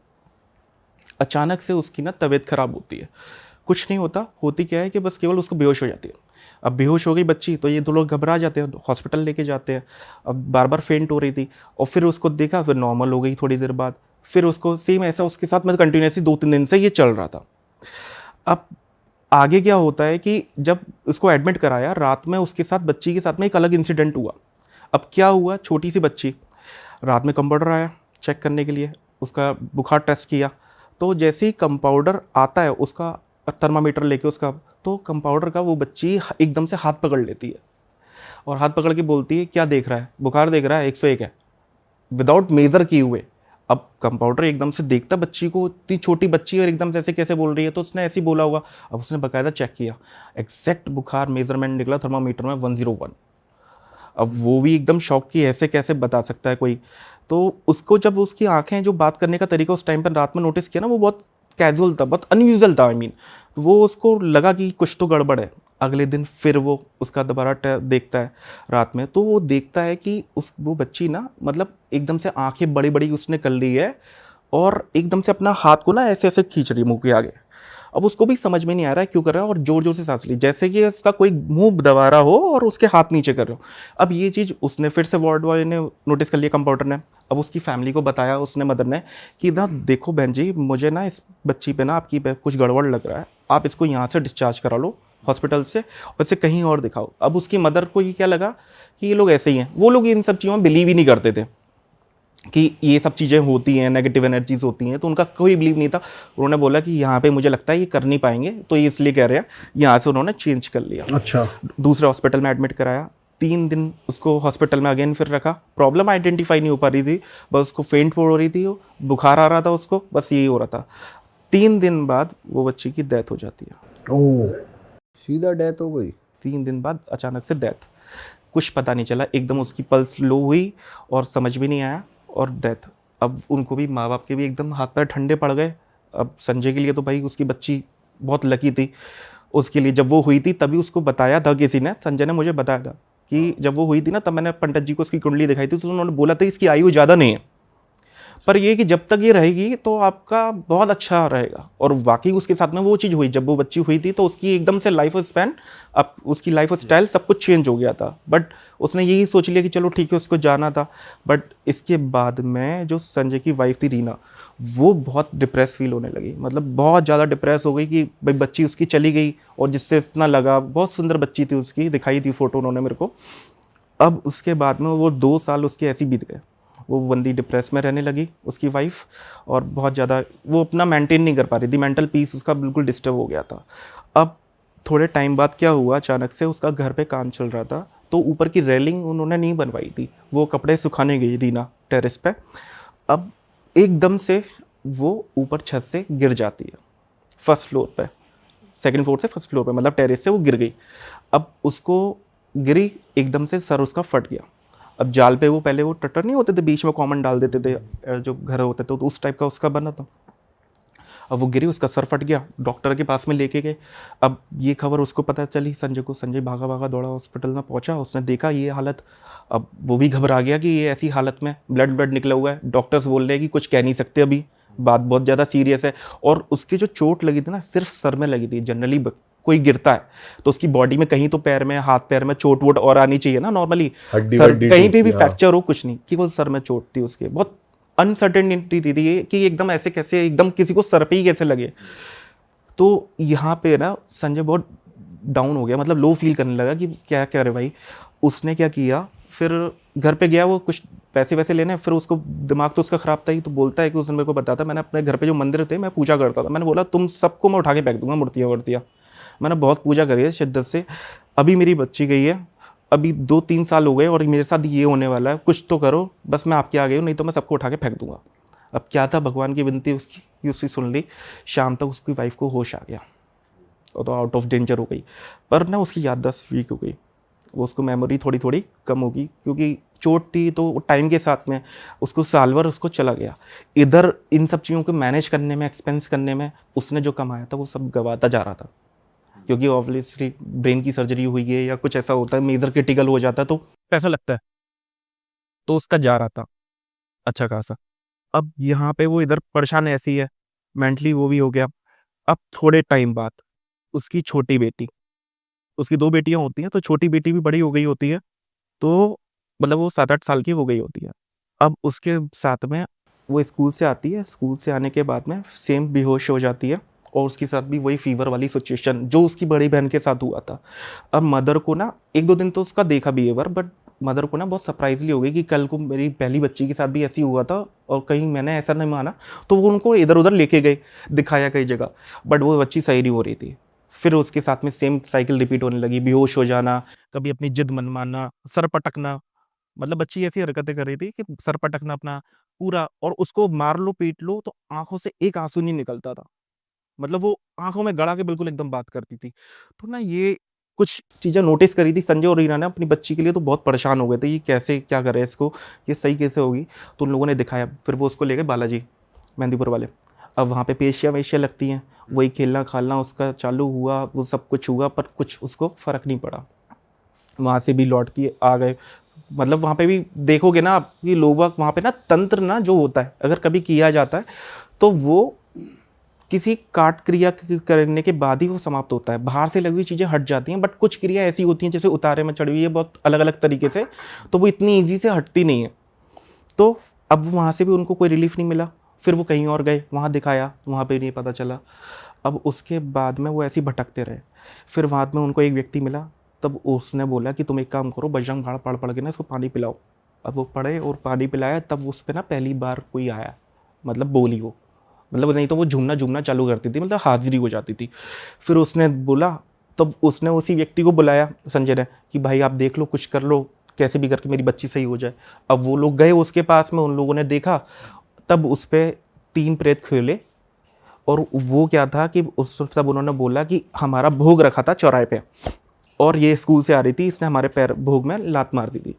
अचानक से उसकी ना तबीयत खराब होती है, कुछ नहीं होता, होती क्या है कि बस केवल उसको बेहोश हो जाती है। अब बेहोश हो गई बच्ची, तो ये 2 लोग घबरा जाते हैं, हॉस्पिटल लेके जाते हैं। अब बार बार फेंट हो रही थी और फिर उसको देखा, फिर नॉर्मल हो गई थोड़ी देर बाद, फिर उसको सेम ऐसा उसके साथ मतलब कंटिन्यूसली 2-3 दिन से ये चल रहा था। अब आगे क्या होता है कि जब उसको एडमिट कराया, रात में उसके साथ, बच्ची के साथ में एक अलग इंसिडेंट हुआ। अब क्या हुआ, छोटी सी बच्ची, रात में कंपाउंडर आया चेक करने के लिए, उसका बुखार टेस्ट किया, तो जैसे ही कंपाउंडर आता है उसका थर्मामीटर लेके उसका, तो कंपाउंडर का वो बच्ची एकदम से हाथ पकड़ लेती है और हाथ पकड़ के बोलती है, क्या देख रहा है, बुखार देख रहा है, 101 है, विदाउट मेज़र किए हुए। अब कंपाउंडर एकदम से देखता बच्ची को, इतनी छोटी बच्ची और एकदम से ऐसे कैसे बोल रही है, तो उसने ऐसे ही बोला होगा। अब उसने बाकायदा चेक किया, एग्जैक्ट बुखार मेजरमेंट निकला थर्मामीटर में 101। अब वो भी एकदम शॉक की, ऐसे कैसे बता सकता है कोई। तो उसको जब उसकी आंखें, जो बात करने का तरीका उस टाइम पर रात में नोटिस किया ना, वो बहुत कैजुअल था, बहुत अनयूजुअल था। वो उसको लगा कि कुछ तो गड़बड़ है। अगले दिन फिर वो उसका दोबारा देखता है रात में, तो वो देखता है कि वो बच्ची ना, मतलब एकदम से आंखें बड़ी बड़ी उसने कर ली है और एकदम से अपना हाथ को ना ऐसे ऐसे खींच रही है मुंह के आगे। अब उसको भी समझ में नहीं आ रहा है क्यों कर रहा है, और जोर जोर से सांस ली, जैसे कि इसका कोई मुंह दबा रहा हो और उसके हाथ नीचे कर रहे हो। अब ये चीज़ उसने फिर से वार्ड वाले ने नोटिस कर लिया, कंपाउंडर ने। अब उसकी फैमिली को बताया उसने, मदर ने, कि ना देखो बहन जी, मुझे ना इस बच्ची पे ना आपकी पे कुछ गड़बड़ लग रहा है, आप इसको यहाँ से डिस्चार्ज करा लो हॉस्पिटल से और इसे कहीं और दिखाओ। अब उसकी मदर को ये क्या लगा कि ये लोग ऐसे ही हैं, वो लोग इन सब चीज़ों में बिलीव ही नहीं करते थे कि ये सब चीज़ें होती हैं, नेगेटिव एनर्जीज होती हैं, तो उनका कोई बिलीव नहीं था। उन्होंने बोला कि यहाँ पे मुझे लगता है ये कर नहीं पाएंगे, तो ये इसलिए कह रहे हैं, यहाँ से उन्होंने चेंज कर लिया। अच्छा, दूसरे हॉस्पिटल में एडमिट कराया, 3 दिन उसको हॉस्पिटल में अगेन फिर रखा। प्रॉब्लम आइडेंटिफाई नहीं हो पा रही थी, बस उसको फेंट हो रही थी, बुखार आ रहा था उसको, बस यही हो रहा था। 3 दिन बाद वो बच्ची की डेथ हो जाती है। ओह, सीधा डेथ हो गई। 3 दिन बाद अचानक से डेथ, कुछ पता नहीं चला, एकदम उसकी पल्स लो हुई और समझ भी नहीं आया और डेथ। अब उनको भी, माँ बाप के भी एकदम हाथ पैर ठंडे पड़ गए। अब संजय के लिए तो भाई उसकी बच्ची बहुत लकी थी, उसके लिए जब वो हुई थी तभी उसको बताया था किसी ने, संजय ने मुझे बताया था कि जब वो हुई थी ना, तब मैंने पंडित जी को उसकी कुंडली दिखाई थी, तो उन्होंने बोला था इसकी आयु ज़्यादा नहीं है, पर ये कि जब तक ये रहेगी तो आपका बहुत अच्छा रहेगा। और वाकई उसके साथ में वो चीज़ हुई, जब वो बच्ची हुई थी तो उसकी एकदम से लाइफ स्पैन, अब उसकी लाइफ स्टाइल सब कुछ चेंज हो गया था। बट उसने यही सोच लिया कि चलो ठीक है, उसको जाना था। बट इसके बाद में जो संजय की वाइफ थी रीना, वो बहुत डिप्रेस फील होने लगी, मतलब बहुत ज़्यादा डिप्रेस हो गई कि भाई बच्ची उसकी चली गई, और जिससे इतना लगा, बहुत सुंदर बच्ची थी उसकी, दिखाई थी फ़ोटो उन्होंने मेरे को। अब उसके बाद में वो 2 साल उसके ऐसे ही बीत गए, वो बंदी डिप्रेस में रहने लगी उसकी वाइफ, और बहुत ज़्यादा वो अपना मेंटेन नहीं कर पा रही थी, मेंटल पीस उसका बिल्कुल डिस्टर्ब हो गया था। अब थोड़े टाइम बाद क्या हुआ, अचानक से उसका घर पे काम चल रहा था, तो ऊपर की रेलिंग उन्होंने नहीं बनवाई थी, वो कपड़े सुखाने गई रीना टेरेस पे। अब एकदम से वो ऊपर छत से गिर जाती है, फर्स्ट फ्लोर पे, सेकंड फ्लोर से फर्स्ट फ्लोर पे, मतलब टेरेस से वो गिर गई। अब उसको गिरी, एकदम से सर उसका फट गया। अब जाल पे वो पहले वो टटर नहीं होते थे, बीच में कॉमन डाल देते थे जो घर होते थे, तो उस टाइप का उसका बना था। अब वो गिरी, उसका सर फट गया, डॉक्टर के पास में लेके गए। अब ये खबर उसको पता चली संजय को, संजय भागा भागा दौड़ा हॉस्पिटल में पहुंचा, उसने देखा ये हालत। अब वो भी घबरा गया कि ये ऐसी हालत में ब्लड ब्लड निकला हुआ है, डॉक्टर्स बोल रहे हैं कि कुछ कह नहीं सकते अभी, बात बहुत ज़्यादा सीरियस है। और उसकी जो चोट लगी थी ना सिर्फ सर में लगी थी। जनरली कोई गिरता है तो उसकी बॉडी में कहीं तो पैर में, हाथ पैर में चोट वोट और आनी चाहिए ना नॉर्मली, सर कहीं पे भी फ्रैक्चर हो कुछ नहीं, केवल सर में चोट थी उसके। बहुत अनसर्टेनिटी थी ये कि एकदम ऐसे कैसे, एकदम किसी को सर पे ही कैसे लगे। तो यहाँ पे ना संजय बहुत डाउन हो गया, मतलब लो फील करने लगा कि क्या क्या रे भाई। उसने क्या किया, फिर घर पे गया वो कुछ पैसे वैसे लेने, फिर उसको दिमाग तो उसका खराब था ही, तो बोलता है कि उसने मेरे को बताया मैंने अपने घर पे जो मंदिर थे मैं पूजा करता था, मैंने बोला तुम सबको मैं उठा के फेंक दूंगा मूर्तियाँ वूर्तियाँ, मैंने बहुत पूजा करी है शिद्दत से, अभी मेरी बच्ची गई है, अभी 2-3 साल हो गए और मेरे साथ ये होने वाला है, कुछ तो करो, बस मैं आपके आगे हूँ, नहीं तो मैं सबको उठा के फेंक दूंगा। अब क्या था, भगवान की विनती उसकी उसकी सुन ली, शाम तक उसकी वाइफ को होश आ गया, वो तो आउट ऑफ डेंजर हो गई। पर ना उसकी याददाश्त वीक हो गई, वो उसको मेमोरी थोड़ी थोड़ी कम होगी, क्योंकि चोट थी तो टाइम के साथ में उसको साल भर उसको चला गया। इधर इन सब चीज़ों को मैनेज करने में, एक्सपेंस करने में उसने जो कमाया था वो सब गवाता जा रहा था, क्योंकि ऑब्वियसली ब्रेन की सर्जरी हुई है या कुछ ऐसा होता है मेजर क्रिटिकल हो जाता है तो पैसा लगता है, तो उसका जा रहा था अच्छा खासा। अब यहाँ पे वो इधर परेशान ऐसी है, मेंटली वो भी हो गया। अब थोड़े टाइम बाद उसकी छोटी बेटी, उसकी 2 बेटियां होती हैं, तो छोटी बेटी भी बड़ी हो गई होती है, तो मतलब वो 7-8 साल की हो गई होती है। अब उसके साथ में वो स्कूल से आती है, स्कूल से आने के बाद में सेम बेहोश हो जाती है, और उसके साथ भी वही फीवर वाली सिचुएशन जो उसकी बड़ी बहन के साथ हुआ था। अब मदर को ना 1-2 दिन तो उसका देखा बिहेवियर, बट मदर को ना बहुत सरप्राइजली हो गई कि कल को मेरी पहली बच्ची के साथ भी ऐसी हुआ था और कहीं मैंने ऐसा नहीं माना, तो वो उनको इधर उधर लेके गए, दिखाया कई जगह, बट वो बच्ची सही नहीं हो रही थी। फिर उसके साथ में सेम साइकिल रिपीट होने लगी, बेहोश हो जाना, कभी अपनी जिद मनमाना, सर पटकना, मतलब बच्ची ऐसी हरकतें कर रही थी कि सर पटकना अपना पूरा, और उसको मार लो पीट लो तो आंखों से एक आंसू नहीं निकलता था, मतलब वो आंखों में गड़ा के बिल्कुल एकदम बात करती थी। तो ना ये कुछ चीज़ें नोटिस करी थी संजय और रीना ने अपनी बच्ची के लिए, तो बहुत परेशान हो गए थे, ये कैसे क्या करे इसको, ये सही कैसे होगी। तो उन लोगों ने दिखाया, फिर वो उसको ले गए बालाजी मेहंदीपुर वाले। अब वहाँ पे पेशियाँ वेशियाँ लगती हैं, वही खेलना खालना उसका चालू हुआ, वो सब कुछ हुआ, पर कुछ उसको फ़र्क नहीं पड़ा। वहाँ से भी लौट के आ गए, मतलब वहाँ पे भी देखोगे ना आप कि लोग वहाँ पे ना तंत्र ना जो होता है अगर कभी किया जाता है तो वो किसी काट क्रिया करने के बाद ही वो समाप्त होता है, बाहर से लगी हुई चीज़ें हट जाती हैं, बट कुछ क्रिया ऐसी होती हैं जैसे उतारे में चढ़ी हुई है बहुत अलग अलग तरीके से, तो वो इतनी ईजी से हटती नहीं है। तो अब वहाँ से भी उनको कोई रिलीफ नहीं मिला, फिर वो कहीं और गए, वहाँ दिखाया, वहाँ पे नहीं पता चला। अब उसके बाद में वो ऐसे ही भटकते रहे, फिर बाद में उनको एक व्यक्ति मिला, तब उसने बोला कि तुम एक काम करो, बजरंग बाण पढ़ पढ़ के ना इसको पानी पिलाओ। अब वो पढ़े और पानी पिलाया, तब उस पर ना पहली बार कोई आया, मतलब बोली वो, मतलब नहीं तो वो झूमना झूमना चालू करती थी, मतलब हाजिरी हो जाती थी। फिर उसने बोला, तब उसने उसी व्यक्ति को बुलाया संजय ने कि भाई आप देख लो, कुछ कर लो, कैसे भी करके मेरी बच्ची सही हो जाए। अब वो लोग गए उसके पास में, उन लोगों ने देखा, तब उस पर 3 प्रेत खेले, और वो क्या था कि उस तब उन्होंने बोला कि हमारा भोग रखा था चौराहे पे और ये स्कूल से आ रही थी, इसने हमारे पैर भोग में लात मार दी थी।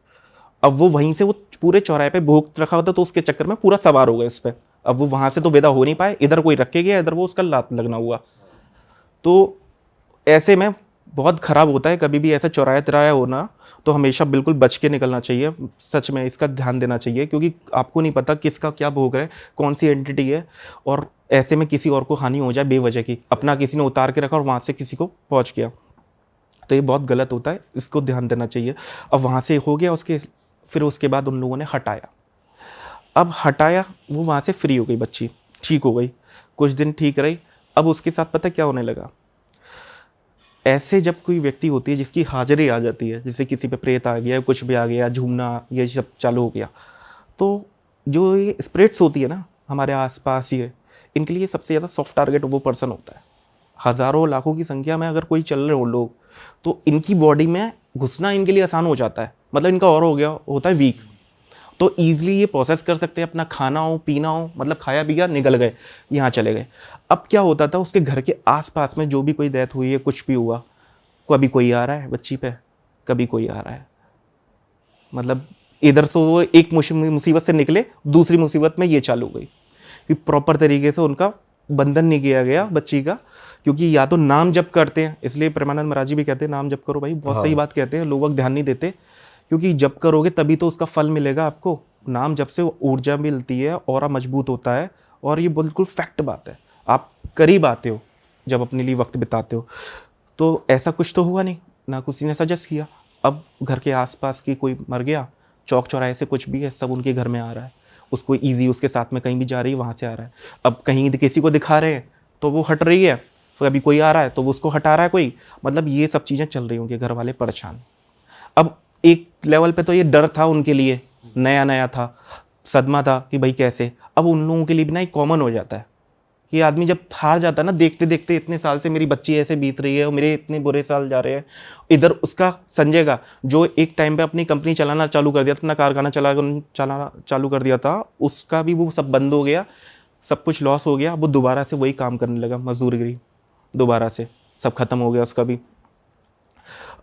अब वो वहीं से वो पूरे चौराहे पे भोग रखा हुआ था, तो उसके चक्कर में पूरा सवार हो गया इस पर। अब वो वहाँ से तो विदा हो नहीं पाए, इधर कोई रख के गया, इधर वो उसका लात लगना हुआ। तो ऐसे में बहुत ख़राब होता है, कभी भी ऐसा चौराया तिराया होना तो हमेशा बिल्कुल बच के निकलना चाहिए, सच में इसका ध्यान देना चाहिए, क्योंकि आपको नहीं पता किसका क्या भोग है, कौन सी एंटिटी है, और ऐसे में किसी और को हानि हो जाए बेवजह की, अपना किसी ने उतार के रखा और वहाँ से किसी को पहुँच गया, तो ये बहुत गलत होता है, इसको ध्यान देना चाहिए। अब वहाँ से हो गया उसके, फिर उसके बाद उन लोगों ने हटाया। अब हटाया, वो वहाँ से फ्री हो गई बच्ची, ठीक हो गई, कुछ दिन ठीक रही। अब उसके साथ पता क्या होने लगा, ऐसे जब कोई व्यक्ति होती है जिसकी हाजिरी आ जाती है, जैसे किसी पे प्रेत आ गया, कुछ भी आ गया, झूमना ये सब चालू हो गया, तो जो ये स्पिरिट्स होती है ना हमारे आसपास ही है, इनके लिए सबसे ज़्यादा सॉफ्ट टारगेट वो पर्सन होता है। हज़ारों लाखों की संख्या में अगर कोई चल रहे हो लोग, तो इनकी बॉडी में घुसना इनके लिए आसान हो जाता है, मतलब इनका और हो गया होता है वीक, तो ईजिली ये प्रोसेस कर सकते हैं, अपना खाना हो पीना हो, मतलब खाया पिया निकल गए, यहाँ चले गए। अब क्या होता था, उसके घर के आसपास में जो भी कोई डेथ हुई है, कुछ भी हुआ, कभी कोई आ रहा है बच्ची पे, कभी कोई आ रहा है, मतलब इधर से वो एक मुसीबत से निकले, दूसरी मुसीबत में ये चालू हो गई, कि प्रॉपर तरीके से उनका बंधन नहीं किया गया बच्ची का, क्योंकि या तो नाम जप करते हैं, इसलिए प्रेमानंद महाराज जी भी कहते हैं नाम जप करो भाई, बहुत सही बात कहते हैं, लोग ध्यान नहीं देते, क्योंकि जप करोगे तभी तो उसका फल मिलेगा आपको। नाम जप से ऊर्जा मिलती है, ऑरा मजबूत होता है, और ये बिल्कुल फैक्ट बात है, आप करीब आते हो जब अपने लिए वक्त बिताते हो। तो ऐसा कुछ तो हुआ नहीं, ना किसी ने सजेस्ट किया। अब घर के आसपास की कोई मर गया, चौक चौराहे से कुछ भी है, सब उनके घर में आ रहा है, उसको ईजी, उसके साथ में कहीं भी जा रही है वहाँ से आ रहा है। अब कहीं किसी को दिखा रहे हैं तो वो हट रही है, कभी कोई आ रहा है तो वो उसको हटा रहा है कोई, मतलब ये सब चीज़ें चल रही होंगी, घर वाले परेशान। अब एक लेवल पे तो ये डर था उनके लिए, नया नया था, सदमा था कि भाई कैसे। अब उन लोगों के लिए भी ना एक कॉमन हो जाता है कि आदमी जब हार जाता है ना, देखते देखते इतने साल से मेरी बच्ची ऐसे बीत रही है और मेरे इतने बुरे साल जा रहे हैं। इधर उसका संजय का, जो एक टाइम पे अपनी कंपनी चलाना चालू कर दिया था, अपना कारखाना चलाना चालू कर दिया था, उसका भी वो सब बंद हो गया, सब कुछ लॉस हो गया। वो दोबारा से वही काम करने लगा, मजदूरगिरी, दोबारा से सब खत्म हो गया उसका भी।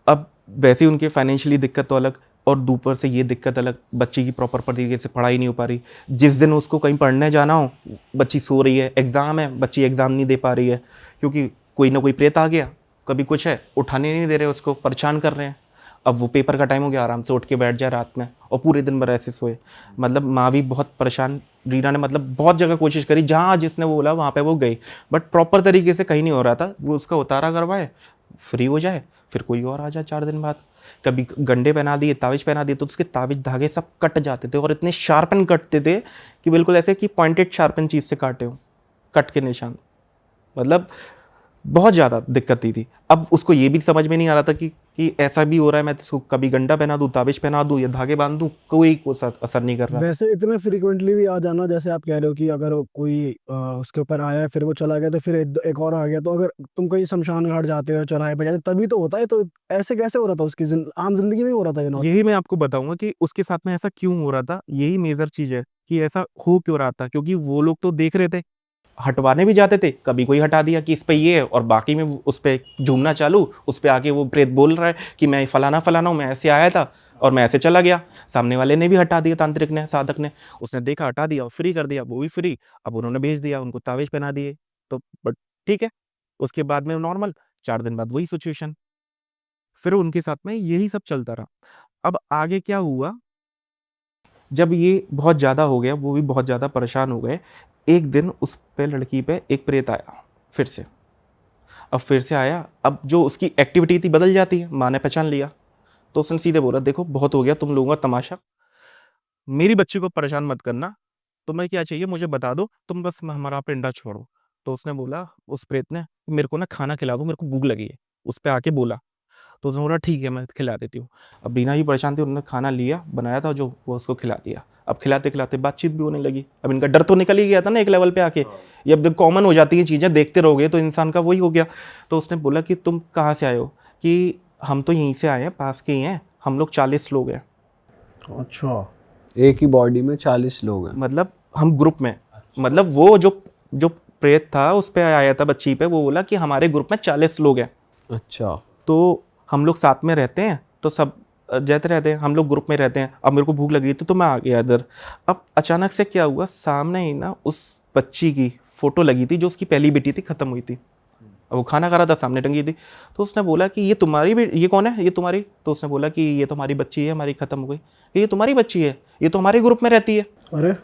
अब वैसे ही उनके फाइनेंशियली दिक्कत तो अलग, और ऊपर से ये दिक्कत अलग, बच्ची की प्रॉपर तरीके से पढ़ाई नहीं हो पा रही। जिस दिन उसको कहीं पढ़ने जाना हो, बच्ची सो रही है, एग्ज़ाम है, बच्ची एग्ज़ाम नहीं दे पा रही है, क्योंकि कोई ना कोई प्रेत आ गया, कभी कुछ है, उठाने नहीं दे रहे उसको, परेशान कर रहे हैं। अब वो पेपर का टाइम हो गया, आराम से उठ के बैठ जाए रात में और पूरे दिन भर ऐसे सोए। मतलब माँ भी बहुत परेशान, रीना ने मतलब बहुत जगह कोशिश करी, जहाँ जिसने वो बोला वहाँ पे वो गई, बट प्रॉपर तरीके से कहीं नहीं हो रहा था। वो उसका उतारा करवाए, फ्री हो जाए, फिर कोई और आ जाए 4 दिन बाद। कभी गंडे पहना दिए, ताविज पहना दिए, तो उसके ताविज धागे सब कट जाते थे, और इतने शार्पन कटते थे कि बिल्कुल ऐसे कि पॉइंटेड शार्पन चीज़ से काटे हो, कट के निशान। मतलब बहुत ज़्यादा दिक्कत दी थी। अब उसको ये भी समझ में नहीं आ रहा था कि ऐसा भी हो रहा है, मैं इसको कभी गंडा पहना दूँ, ताबिज पहना दूँ या धागे बांध दूँ, कोई असर नहीं कर रहा। वैसे इतने फ्रीक्वेंटली भी आ जाना, जैसे आप कह रहे हो कि अगर कोई उसके ऊपर आया फिर वो चला गया तो फिर एक और आ गया, तो अगर तुम कहीं शमशान घाट जाते हो, चौराहे पे जाते हो, तभी तो होता है। तो ऐसे कैसे हो रहा था उसकी आम जिंदगी में ही हो रहा था ये नॉर्मल? यही मैं आपको बताऊंगा कि उसके साथ में ऐसा क्यों हो रहा था, यही मेजर चीज़ है कि ऐसा हो क्यों रहा था। क्योंकि वो लोग तो देख रहे थे, हटवाने भी जाते थे, कभी कोई हटा दिया कि इस पे ये है, और बाकी में उस पे झूमना चालू, उस पे आके वो प्रेत बोल रहा है कि मैं फलाना फलाना हूँ, मैं ऐसे आया था और मैं ऐसे चला गया। सामने वाले ने भी हटा दिया, तांत्रिक ने, साधक ने, उसने देखा हटा दिया और फ्री कर दिया, वो भी फ्री। अब उन्होंने भेज दिया, उनको तावीज पहना दिए, तो बट ठीक है। उसके बाद में नॉर्मल, 4 दिन बाद वही सिचुएशन, फिर उनके साथ में यही सब चलता रहा। अब आगे क्या हुआ, जब ये बहुत ज़्यादा हो गया, वो भी बहुत ज़्यादा परेशान हो गए। एक दिन उस पे लड़की पे एक प्रेत आया फिर से। अब फिर से आया, अब जो उसकी एक्टिविटी थी बदल जाती है, माँ ने पहचान लिया, तो उसने सीधे बोला देखो बहुत हो गया तुम लोगों का तमाशा, मेरी बच्ची को परेशान मत करना, तुम्हें क्या चाहिए मुझे बता दो, तुम बस हमारा पिंडा छोड़ो। तो उसने बोला, उस प्रेत ने, मेरे को ना खाना खिला दो, मेरे को भूख लगी है, उस पे आके बोला। तो उसने बोला ठीक है मैं खिला देती हूँ। अब बीना भी परेशान थी, उन्होंने खाना लिया, बनाया था जो, वो उसको खिला दिया। अब खिलाते खिलाते बातचीत भी होने लगी। अब इनका डर तो निकल ही गया था ना एक लेवल पे आके, ये अब कॉमन हो जाती हैं चीज़ें, देखते रहोगे तो इंसान का वही हो गया। तो उसने बोला कि तुम कहाँ से आए हो, कि हम तो यहीं से आए हैं, पास के ही हैं, हम लोग 40 लोग हैं। अच्छा, एक ही बॉडी में 40 लोग हैं? मतलब हम ग्रुप में, मतलब वो जो जो प्रेत था उस पे आया था बच्ची पे, वो बोला कि हमारे ग्रुप में 40 लोग हैं। अच्छा। तो हम लोग साथ में रहते हैं, तो सब जाते रहते हैं, हम लोग ग्रुप में रहते हैं। अब मेरे को भूख लग रही थी तो मैं आ गया इधर। अब अचानक से क्या हुआ, सामने ही ना उस बच्ची की फ़ोटो लगी थी जो उसकी पहली बेटी थी, ख़त्म हुई थी। अब वो खाना खा रहा था, सामने टंगी थी। तो उसने बोला कि ये तुम्हारी ये कौन है, ये तुम्हारी? तो उसने बोला कि ये तो हमारी बच्ची है, हमारी ख़त्म हो गई। ये तुम्हारी बच्ची है, ये तो हमारे ग्रुप में रहती है। अरे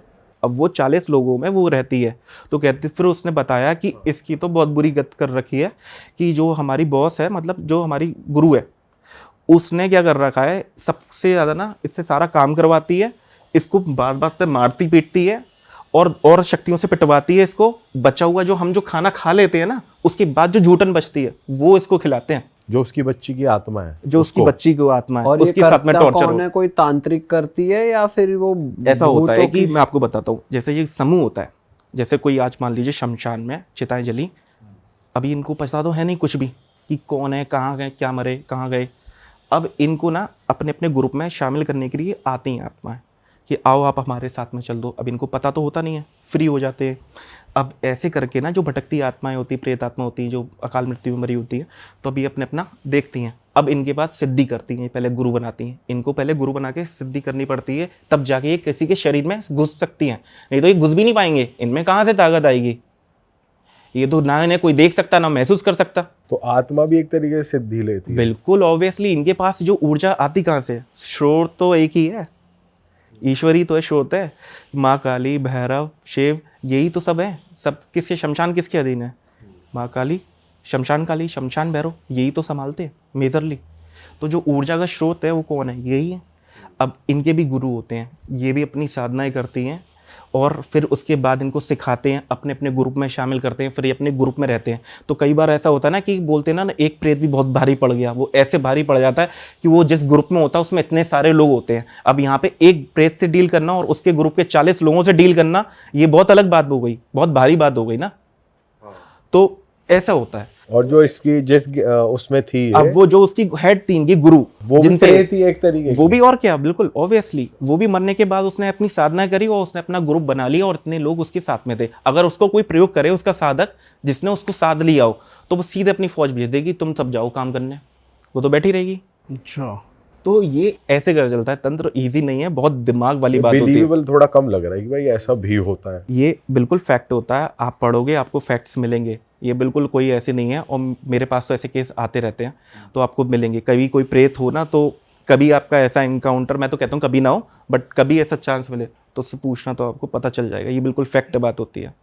अब वो 40 लोगों में वो रहती है। तो कहते, फिर उसने बताया कि इसकी तो बहुत बुरी गत कर रखी है, कि जो हमारी बॉस है, मतलब जो हमारी गुरु है, उसने क्या कर रखा है, सबसे ज़्यादा ना इससे सारा काम करवाती है, इसको बार बार से मारती पीटती है, और शक्तियों से पिटवाती है इसको। बचा हुआ जो हम जो खाना खा लेते हैं ना, उसके बाद जो जूठन बचती है वो इसको खिलाते हैं, जो उसकी बच्ची की आत्मा है, जो उसकी बच्ची की आत्मा है, और ये उसके साथ में करता टॉर्चर कौन है? कोई तांत्रिक करती है या फिर वो ऐसा होता है भूतों कि की? मैं आपको बताता हूँ, जैसे ये समूह होता है, जैसे कोई आज मान लीजिए शमशान में चिताएं जली, अभी इनको पता तो है नहीं कुछ भी कि कौन है, कहाँ गए, क्या मरे, कहाँ गए। अब इनको ना अपने अपने ग्रुप में शामिल करने के लिए आती हैं आत्माएं कि आओ आप हमारे साथ में चल दो। अब इनको पता तो होता नहीं है, फ्री हो जाते हैं। अब ऐसे करके ना जो भटकती आत्माएं होती, प्रेत आत्मा होती हैं, जो अकाल मृत्यु में मरी होती है, तो अभी अपने अपना देखती हैं। अब इनके पास सिद्धि करती हैं, पहले गुरु बनाती हैं, इनको पहले गुरु बना के सिद्धि करनी पड़ती है, तब जाके ये किसी के शरीर में घुस सकती हैं, नहीं तो ये घुस भी नहीं पाएंगे, इनमें कहाँ से ताकत आएगी। ये तो ना इन्हें कोई देख सकता ना महसूस कर सकता। तो आत्मा भी एक तरीके से सिद्धि लेती है। बिल्कुल ऑब्वियसली इनके पास जो ऊर्जा आती कहाँ से? स्रोत तो एक ही है, ईश्वरी तो है, स्रोत है। माँ काली, भैरव, शिव, यही तो सब है। सब किसके, शमशान किसके अधीन है? माँ काली, शमशान काली, शमशान भैरव, यही तो संभालते हैं मेजरली। तो जो ऊर्जा का स्रोत है वो कौन है? यही है। अब इनके भी गुरु होते हैं, ये भी अपनी साधनाएं करती हैं और फिर उसके बाद इनको सिखाते हैं, अपने अपने ग्रुप में शामिल करते हैं, फिर ये अपने ग्रुप में रहते हैं। तो कई बार ऐसा होता है ना कि बोलते हैं ना एक प्रेत भी बहुत भारी पड़ गया, वो ऐसे भारी पड़ जाता है कि वो जिस ग्रुप में होता है उसमें इतने सारे लोग होते हैं। अब यहाँ पे एक प्रेत से डील करना और उसके ग्रुप के 40 लोगों से डील करना, ये बहुत अलग बात हो गई, बहुत भारी बात हो गई ना। तो ऐसा होता है। और जो इसकी जिस उसमें थी अब वो जो उसकी हेड थी, इनकी गुरु, वो भी प्रेत ही एक तरीके वो भी, और क्या, बिल्कुल ऑब्वियसली वो भी मरने के बाद उसने अपनी साधना करी और उसने अपना ग्रुप बना लिया और इतने लोग उसके साथ में थे। अगर उसको कोई प्रयोग करे, उसका साधक जिसने उसको साध लिया हो, तो वो सीधे अपनी फौज भेज देगी, तुम सब जाओ काम करने, वो तो बैठी रहेगी। अच्छा, तो ये ऐसे कर चलता है तंत्र। इजी नहीं है, बहुत दिमाग वाली बात होती है। बिलीवेबल थोड़ा कम लग रहा है कि भाई ऐसा भी होता है। ये बिल्कुल फैक्ट होता है, आप पढ़ोगे आपको फैक्ट्स मिलेंगे, ये बिल्कुल कोई ऐसे नहीं है। और मेरे पास तो ऐसे केस आते रहते हैं, तो आपको मिलेंगे। कभी कोई प्रेत हो ना, तो कभी आपका ऐसा इनकाउंटर, मैं तो कहता हूँ कभी ना हो, बट कभी ऐसा चांस मिले तो उससे पूछना, तो आपको पता चल जाएगा। ये बिल्कुल फैक्ट बात होती है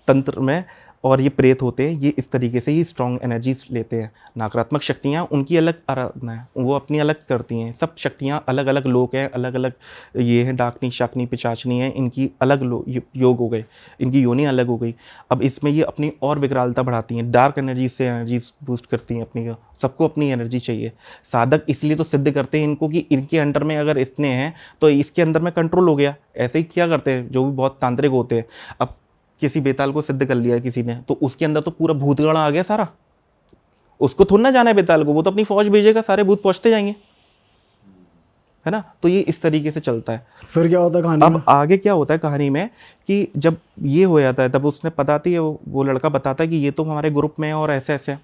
तंत्र में। और ये प्रेत होते हैं, ये इस तरीके से ही स्ट्रॉन्ग एनर्जीज लेते हैं। नकारात्मक शक्तियाँ उनकी अलग आराधना है, वो अपनी अलग करती हैं। सब शक्तियाँ अलग अलग लोग हैं, अलग अलग ये हैं, डाकनी, शाकनी, पिचाचनी है, इनकी अलग योग हो गए, इनकी योनि अलग हो गई। अब इसमें ये अपनी और विकरालता बढ़ाती हैं, डार्क एनर्जीज से एनर्जीज बूस्ट करती हैं अपनी। सबको अपनी एनर्जी चाहिए। साधक इसलिए तो सिद्ध करते हैं इनको कि इनके अंडर में अगर इतने हैं तो इसके अंदर में कंट्रोल हो गया। ऐसे ही क्या करते हैं जो भी बहुत तांत्रिक होते हैं। अब किसी बेताल को सिद्ध कर लिया किसी ने, तो उसके अंदर तो पूरा भूतगण आ गया सारा, उसको थोड़ा ना जाना है बेताल को, वो तो अपनी फौज भेजेगा, सारे भूत पहुंचते जाएंगे, है ना। तो ये इस तरीके से चलता है। फिर क्या होता है कहानी अब में? आगे क्या होता है कहानी में कि जब ये हो जाता है, तब उसने बताती है, वो लड़का बताता है कि ये तो हमारे ग्रुप में है और ऐसे ऐसे।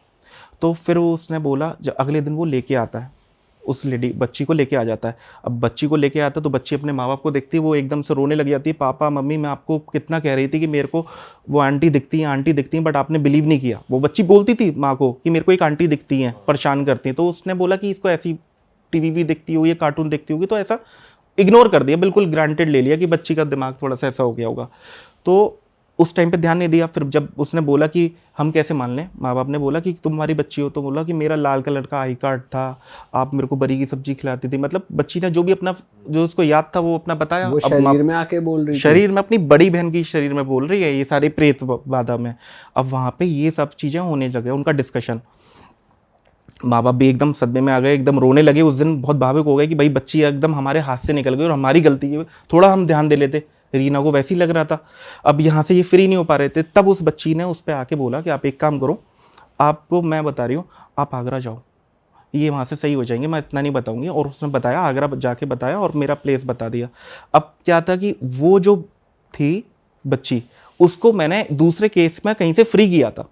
तो फिर उसने बोला, जब अगले दिन वो लेके आता है, उस लेडी बच्ची को लेके आ जाता है। अब बच्ची को लेके आता है तो बच्ची अपने माँ बाप को देखती है, वो एकदम से रोने लग जाती है। पापा मम्मी, मैं आपको कितना कह रही थी कि मेरे को वो आंटी दिखती है, बट आपने बिलीव नहीं किया। वो बच्ची बोलती थी माँ को कि मेरे को एक आंटी दिखती हैं, परेशान करती हैं। तो उसने बोला कि इसको ऐसी टीवी देखती होगी, ये कार्टून देखती होगी, तो ऐसा इग्नोर कर दिया, बिल्कुल ग्रांटेड ले लिया कि बच्ची का दिमाग थोड़ा सा ऐसा हो गया होगा। तो उस टाइम पे ध्यान नहीं दिया। फिर जब उसने बोला कि हम कैसे मान लें, माँ बाप ने बोला कि तुम्हारी बच्ची हो, तो बोला कि मेरा लाल कलर का आई कार्ड था, आप मेरे को बरी की सब्जी खिलाती थी। मतलब बच्ची ने जो भी अपना, जो उसको याद था वो अपना बताया। वो अब शरीर में आके बोल रही थी। शरीर में, अपनी बड़ी बहन की शरीर में बोल रही है ये सारे प्रेत बाधा में। अब वहाँ पे ये सब चीज़ें होने लगे, उनका डिस्कशन। माँ बाप भी एकदम सदमे में आ गए, एकदम रोने लगे। उस दिन बहुत भावुक हो गए कि भाई बच्ची एकदम हमारे हाथ से निकल गई और हमारी गलती है, थोड़ा हम ध्यान दे लेते। रीना को वैसे ही लग रहा था। अब यहाँ से ये फ्री नहीं हो पा रहे थे। तब उस बच्ची ने उस पर आके बोला कि आप एक काम करो, आपको मैं बता रही हूँ, आप आगरा जाओ, ये वहाँ से सही हो जाएंगे, मैं इतना नहीं बताऊँगी। और उसने बताया, आगरा जाके बताया और मेरा प्लेस बता दिया। अब क्या था कि वो जो थी बच्ची, उसको मैंने दूसरे केस में कहीं से फ्री किया था।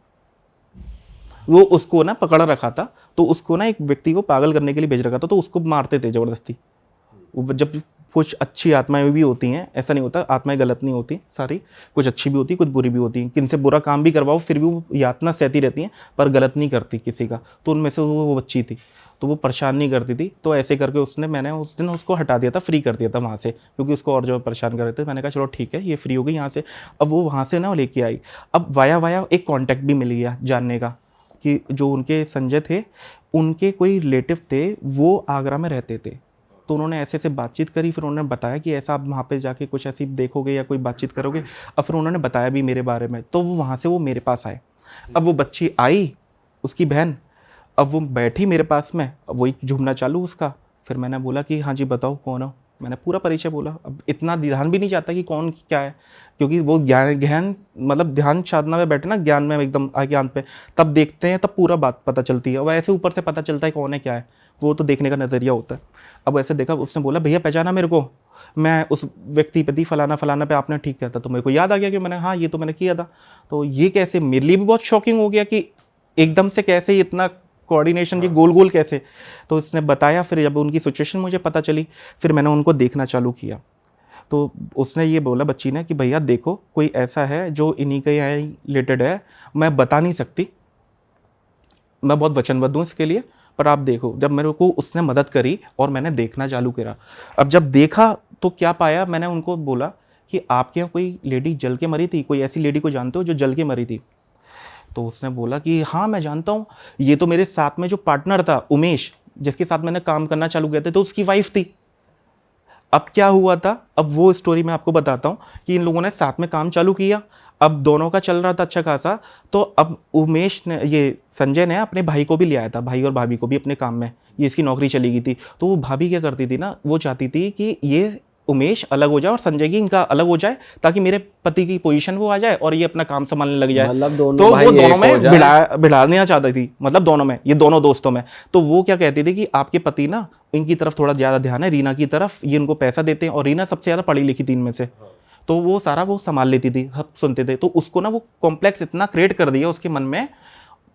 वो उसको ना पकड़ रखा था, तो उसको ना एक व्यक्ति को पागल करने के लिए भेज रखा था, तो उसको मारते थे ज़बरदस्ती। वो जब कुछ अच्छी आत्माएं भी होती हैं, ऐसा नहीं होता आत्माएं गलत नहीं होती सारी, कुछ अच्छी भी होती, कुछ बुरी भी होती हैं। किनसे बुरा काम भी करवाओ फिर भी वो यातना सहती रहती हैं, पर गलत नहीं करती किसी का। तो उनमें से वो बच्ची थी, तो वो परेशान नहीं करती थी। तो ऐसे करके मैंने उस दिन उसको हटा दिया था, फ्री कर दिया था वहाँ से, क्योंकि उसको और जो परेशान कर रहे थे। मैंने कहा चलो ठीक है, ये फ्री हो गई यहाँ से। अब वो वहाँ से ना लेके आई। अब वाया एक कॉन्टैक्ट भी मिल गया जानने का कि जो उनके संजय थे, उनके कोई रिलेटिव थे, वो आगरा में रहते थे। तो उन्होंने ऐसे ऐसे बातचीत करी। फिर उन्होंने बताया कि ऐसा आप वहाँ पे जाके कुछ ऐसी देखोगे या कोई बातचीत करोगे। अब फिर उन्होंने बताया भी मेरे बारे में। तो वो वहाँ से वो मेरे पास आए। अब वो बच्ची आई, उसकी बहन, अब वो बैठी मेरे पास में, अब वही झूमना चालू उसका। फिर मैंने बोला कि हाँ जी बताओ कौन हो। मैंने पूरा परिचय बोला। अब इतना ध्यान भी नहीं चाहता कि कौन क्या है, क्योंकि वो ज्ञान मतलब ध्यान साधना में बैठे ना, ज्ञान में एकदम अज्ञान पे, तब देखते हैं, तब पूरा बात पता चलती है। और ऐसे ऊपर से पता चलता है कौन है क्या है, वो तो देखने का नज़रिया होता है। अब ऐसे देखा, उसने बोला भैया पहचाना मेरे को, मैं उस व्यक्ति पे फलाना फलाना पे आपने ठीक किया था। तो मेरे को याद आ गया कि मैंने हाँ ये तो मैंने किया था। तो ये कैसे, मेरे लिए भी बहुत शॉकिंग हो गया कि एकदम से कैसे इतना कोऑर्डिनेशन की गोल गोल कैसे। तो उसने बताया। फिर जब उनकी सिचुएशन मुझे पता चली, फिर मैंने उनको देखना चालू किया। तो उसने ये बोला बच्ची ने कि भैया देखो कोई ऐसा है जो इन्हीं के यहाँ रिलेटेड है, मैं बता नहीं सकती, मैं बहुत वचनबद्ध हूँ इसके लिए, पर आप देखो। जब मेरे को उसने मदद करी और मैंने देखना चालू करा, अब जब देखा तो क्या पाया, मैंने उनको बोला कि आपके यहाँ कोई लेडी जल के मरी थी, कोई ऐसी लेडी को जानते हो जो जल के मरी थी? तो उसने बोला कि हाँ मैं जानता हूँ, ये तो मेरे साथ में जो पार्टनर था उमेश, जिसके साथ मैंने काम करना चालू किया था, तो उसकी वाइफ थी। अब क्या हुआ था, अब वो स्टोरी मैं आपको बताता हूँ कि इन लोगों ने साथ में काम चालू किया, अब दोनों का चल रहा था अच्छा खासा। तो अब उमेश ने, ये संजय ने अपने भाई को भी ले आया था, भाई और भाभी को भी अपने काम में, ये इसकी नौकरी चली गई थी। तो वो भाभी क्या करती थी ना, वो चाहती थी कि ये उमेश अलग हो जाए और संजय की इनका अलग हो जाए, ताकि मेरे पति की पोजीशन वो आ जाए और ये अपना काम संभालने लग जाए। मतलब दोनों तो भाई वो एक दोनों हो में जाए। भिड़ाना चाहती थी, मतलब दोनों में, ये दोनों दोस्तों में। तो वो क्या कहती थी कि आपके पति ना, इनकी तरफ थोड़ा ज़्यादा ध्यान है, रीना की तरफ, ये उनको पैसा देते हैं, और रीना सबसे ज़्यादा पढ़ी लिखी थी इनमें से, तो वो सारा वो संभाल लेती थी, सब सुनते थे। तो उसको ना वो कॉम्प्लेक्स इतना क्रिएट कर दिया उसके मन में,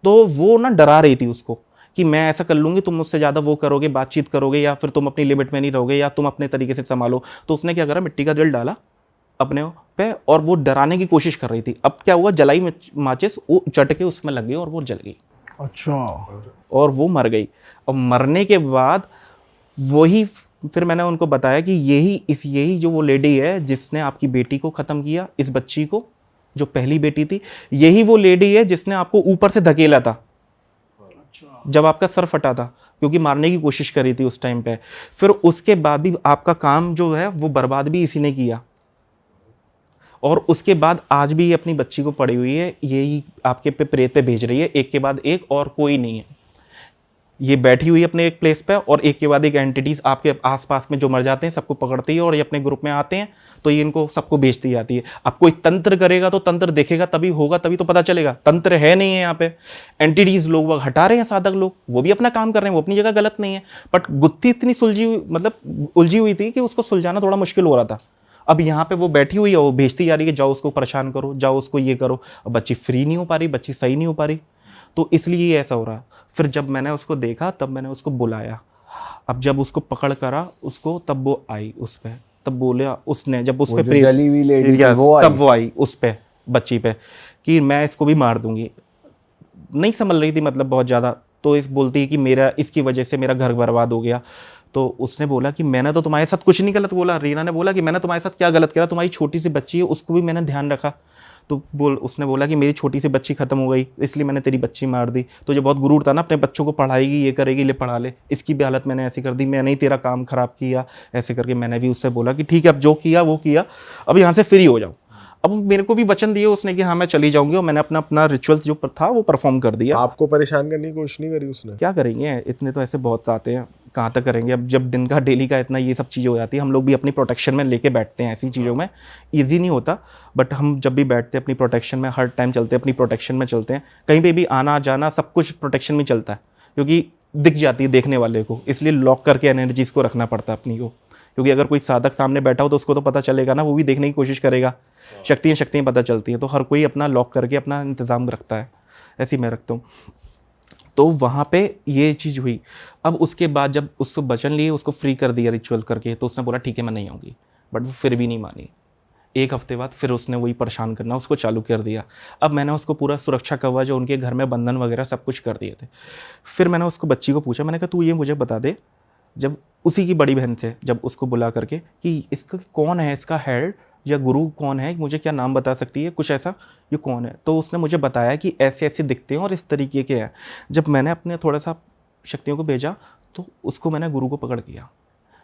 तो वो ना डरा रही थी उसको कि मैं ऐसा कर लूंगी, तुम मुझसे ज़्यादा वो करोगे, बातचीत करोगे, या फिर तुम अपनी लिमिट में नहीं रहोगे, या तुम अपने तरीके से संभालो। तो उसने क्या करा, मिट्टी का दिल डाला अपने पे और वो डराने की कोशिश कर रही थी। अब क्या हुआ, जलाई माचिस वो चट के उसमें लग गई और वो जल गई। अच्छा। और वो मर गई। और मरने के बाद वही, फिर मैंने उनको बताया कि यही जो वो लेडी है जिसने आपकी बेटी को ख़त्म किया, इस बच्ची को, जो पहली बेटी थी, यही वो लेडी है जिसने आपको ऊपर से धकेला था जब आपका सर फटा था, क्योंकि मारने की कोशिश करी थी उस टाइम पे। फिर उसके बाद भी आपका काम जो है वो बर्बाद भी इसी ने किया। और उसके बाद आज भी ये अपनी बच्ची को पड़ी हुई है, यही आपके पे प्रेत पे भेज रही है, एक के बाद एक, और कोई नहीं है। ये बैठी हुई है अपने एक प्लेस पे, और एक के बाद एक एंटिटीज आपके आसपास में जो मर जाते हैं सबको पकड़ती है, और ये अपने ग्रुप में आते हैं तो ये इनको सबको बेचती जाती है। अब कोई तंत्र करेगा तो तंत्र देखेगा तभी होगा, तभी तो पता चलेगा। तंत्र है नहीं है यहाँ पे, एंटिटीज लोग वह हटा रहे हैं, साधक लोग वो भी अपना काम कर रहे हैं, वो अपनी जगह गलत नहीं है, बट गुत्थी इतनी सुलझी हुई, मतलब उलझी हुई थी कि उसको सुलझाना थोड़ा मुश्किल हो रहा था। अब यहाँ पे वो बैठी हुई है, वो भेजती जा रही है, जाओ उसको परेशान करो, जाओ उसको ये करो। अब बच्ची फ्री नहीं हो पा रही, बच्ची सही नहीं हो पा रही, तो इसलिए ये ऐसा हो रहा। फिर जब मैंने उसको देखा तब मैंने उसको बुलाया। अब जब उसको पकड़ करा उसको, तब वो आई उस पे, तब बोला उसने, जब उस वो पे जो जली हुई लेडी थी, Yes, वो आई। तब वो आई उस पे, बच्ची पे, कि मैं इसको भी मार दूंगी। नहीं संभल रही थी, मतलब बहुत ज़्यादा। तो इस बोलती है कि मेरा, इसकी वजह से मेरा घर बर्बाद हो गया। तो उसने बोला कि मैंने तो तुम्हारे साथ कुछ नहीं गलत बोला। रीना ने बोला कि मैंने तुम्हारे साथ क्या गलत करा, तुम्हारी छोटी सी बच्ची है, उसको भी मैंने ध्यान रखा। तो उसने बोला कि मेरी छोटी सी बच्ची खत्म हो गई, इसलिए मैंने तेरी बच्ची मार दी। तो जो बहुत गुरूर था ना, अपने बच्चों को पढ़ाएगी, ये करेगी, ले पढ़ा ले, इसकी भी हालत मैंने ऐसी कर दी, मैंने ही तेरा काम खराब किया, ऐसे करके मैंने भी उससे बोला कि ठीक है अब जो किया वो किया, अब यहाँ से फ्री हो जाओ। अब मेरे को भी वचन दिए उसने कि हाँ मैं चली जाऊंगी, और मैंने अपना रिचुअल्स जो था वो परफॉर्म कर दिया। आपको परेशान करने की कोशिश नहीं करी उसने? क्या करेंगे, इतने तो ऐसे बहुत आते हैं, कहाँ तक करेंगे। अब जब दिन का डेली का इतना ये सब चीज़ें हो जाती है, हम लोग भी अपनी प्रोटेक्शन में लेके बैठते हैं ऐसी चीज़ों में। ईजी नहीं होता, बट हम जब भी बैठते हैं अपनी प्रोटेक्शन में, हर टाइम चलते हैं अपनी प्रोटेक्शन में, चलते हैं कहीं पे भी आना जाना सब कुछ प्रोटेक्शन में चलता है, क्योंकि दिख जाती है देखने वाले को, इसलिए लॉक करके एनर्जीज को रखना पड़ता है अपनी को। क्योंकि अगर कोई साधक सामने बैठा हो तो उसको तो पता चलेगा ना, वो भी देखने की कोशिश करेगा, शक्तियाँ पता चलती हैं, तो हर कोई अपना लॉक करके अपना इंतज़ाम रखता है, ऐसे ही मैं रखता हूँ। तो वहाँ पे ये चीज़ हुई। अब उसके बाद जब उसको वचन लिए, उसको फ्री कर दिया रिचुअल करके, तो उसने बोला ठीक है मैं नहीं आऊँगी, बट वो फिर भी नहीं मानी। एक हफ्ते बाद फिर उसने वही परेशान करना उसको चालू कर दिया। अब मैंने उसको पूरा सुरक्षा कवच जो उनके घर में बंधन वगैरह सब कुछ कर दिए थे। फिर मैंने उसको बच्ची को पूछा, मैंने कहा तू ये मुझे बता दे, जब उसी की बड़ी बहन से जब उसको बुला करके कि इसका कौन है, इसका हेड या गुरु कौन है, मुझे क्या नाम बता सकती है, कुछ ऐसा, ये कौन है। तो उसने मुझे बताया कि ऐसे ऐसे दिखते हैं और इस तरीके के हैं। जब मैंने अपने थोड़ा सा शक्तियों को भेजा तो उसको मैंने गुरु को पकड़ किया।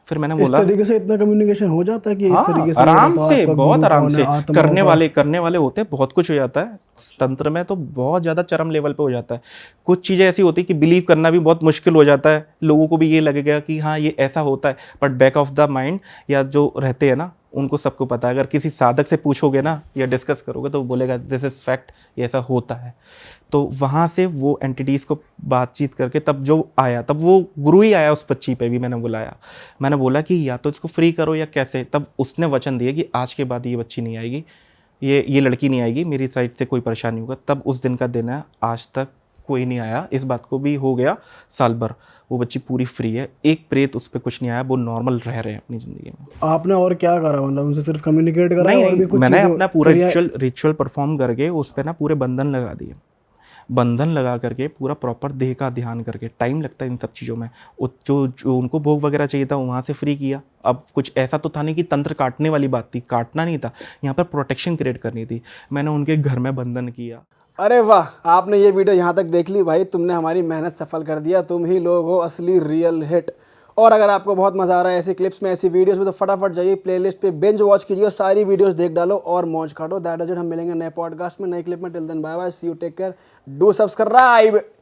फिर मैंने इस बोला तरीके से इतना कम्युनिकेशन हो जाता है कि इस हाँ, तरीके से आराम तो से, आपका बहुत गुरु आराम कौन से है, आत्माओं करने वाले होते हैं, बहुत कुछ हो जाता है तंत्र में, तो बहुत ज़्यादा चरम लेवल पे हो जाता है। कुछ चीज़ें ऐसी होती है कि बिलीव करना भी बहुत मुश्किल हो जाता है, लोगों को भी ये लगेगा कि हाँ ये ऐसा होता है, but back of the mind या जो रहते हैं ना उनको सबको पता है। अगर किसी साधक से पूछोगे ना या डिस्कस करोगे तो वो बोलेगा दिस इज़ फैक्ट, ये ऐसा होता है। तो वहाँ से वो एंटिटीज़ को बातचीत करके तब जो आया, तब वो गुरु ही आया उस बच्ची पे भी, मैंने बुलाया, मैंने बोला कि या तो इसको फ्री करो या कैसे। तब उसने वचन दिया कि आज के बाद ये बच्ची नहीं आएगी, ये लड़की नहीं आएगी, मेरी साइड से कोई परेशानी होगा। तब उस दिन का दिन है, आज तक कोई नहीं आया, इस बात को भी हो गया साल भर, वो बच्ची पूरी फ्री है, एक प्रेत उस पर कुछ नहीं आया, वो नॉर्मल रह रहे हैं अपनी ज़िंदगी में। आपने और क्या करा, मतलब उनसे सिर्फ कम्युनिकेट करा नहीं और भी नहीं, कुछ मैंने चीजें अपना पूरा क्रिया- रिचुअल परफॉर्म करके उस पर ना पूरे बंधन लगा दिए, बंधन लगा करके पूरा प्रॉपर देह का ध्यान करके, टाइम लगता है इन सब चीज़ों में, जो उनको भोग वगैरह चाहिए था वहाँ से फ्री किया। अब कुछ ऐसा तो था नहीं कि तंत्र काटने वाली बात थी, काटना नहीं था, यहाँ पर प्रोटेक्शन क्रिएट करनी थी, मैंने उनके घर में बंधन किया। अरे वाह, आपने ये वीडियो यहाँ तक देख ली भाई, तुमने हमारी मेहनत सफल कर दिया, तुम ही लोग हो असली रियल हिट। और अगर आपको बहुत मजा आ रहा है ऐसी क्लिप्स में, ऐसी वीडियोस में, तो फटाफट जाइए प्लेलिस्ट पे बिंज वॉच कीजिए, सारी वीडियोस देख डालो और मौज काटो। दैट इज इट, हम मिलेंगे नए पॉडकास्ट में, नए क्लिप में। Till then bye bye, see you, take care, do subscribe.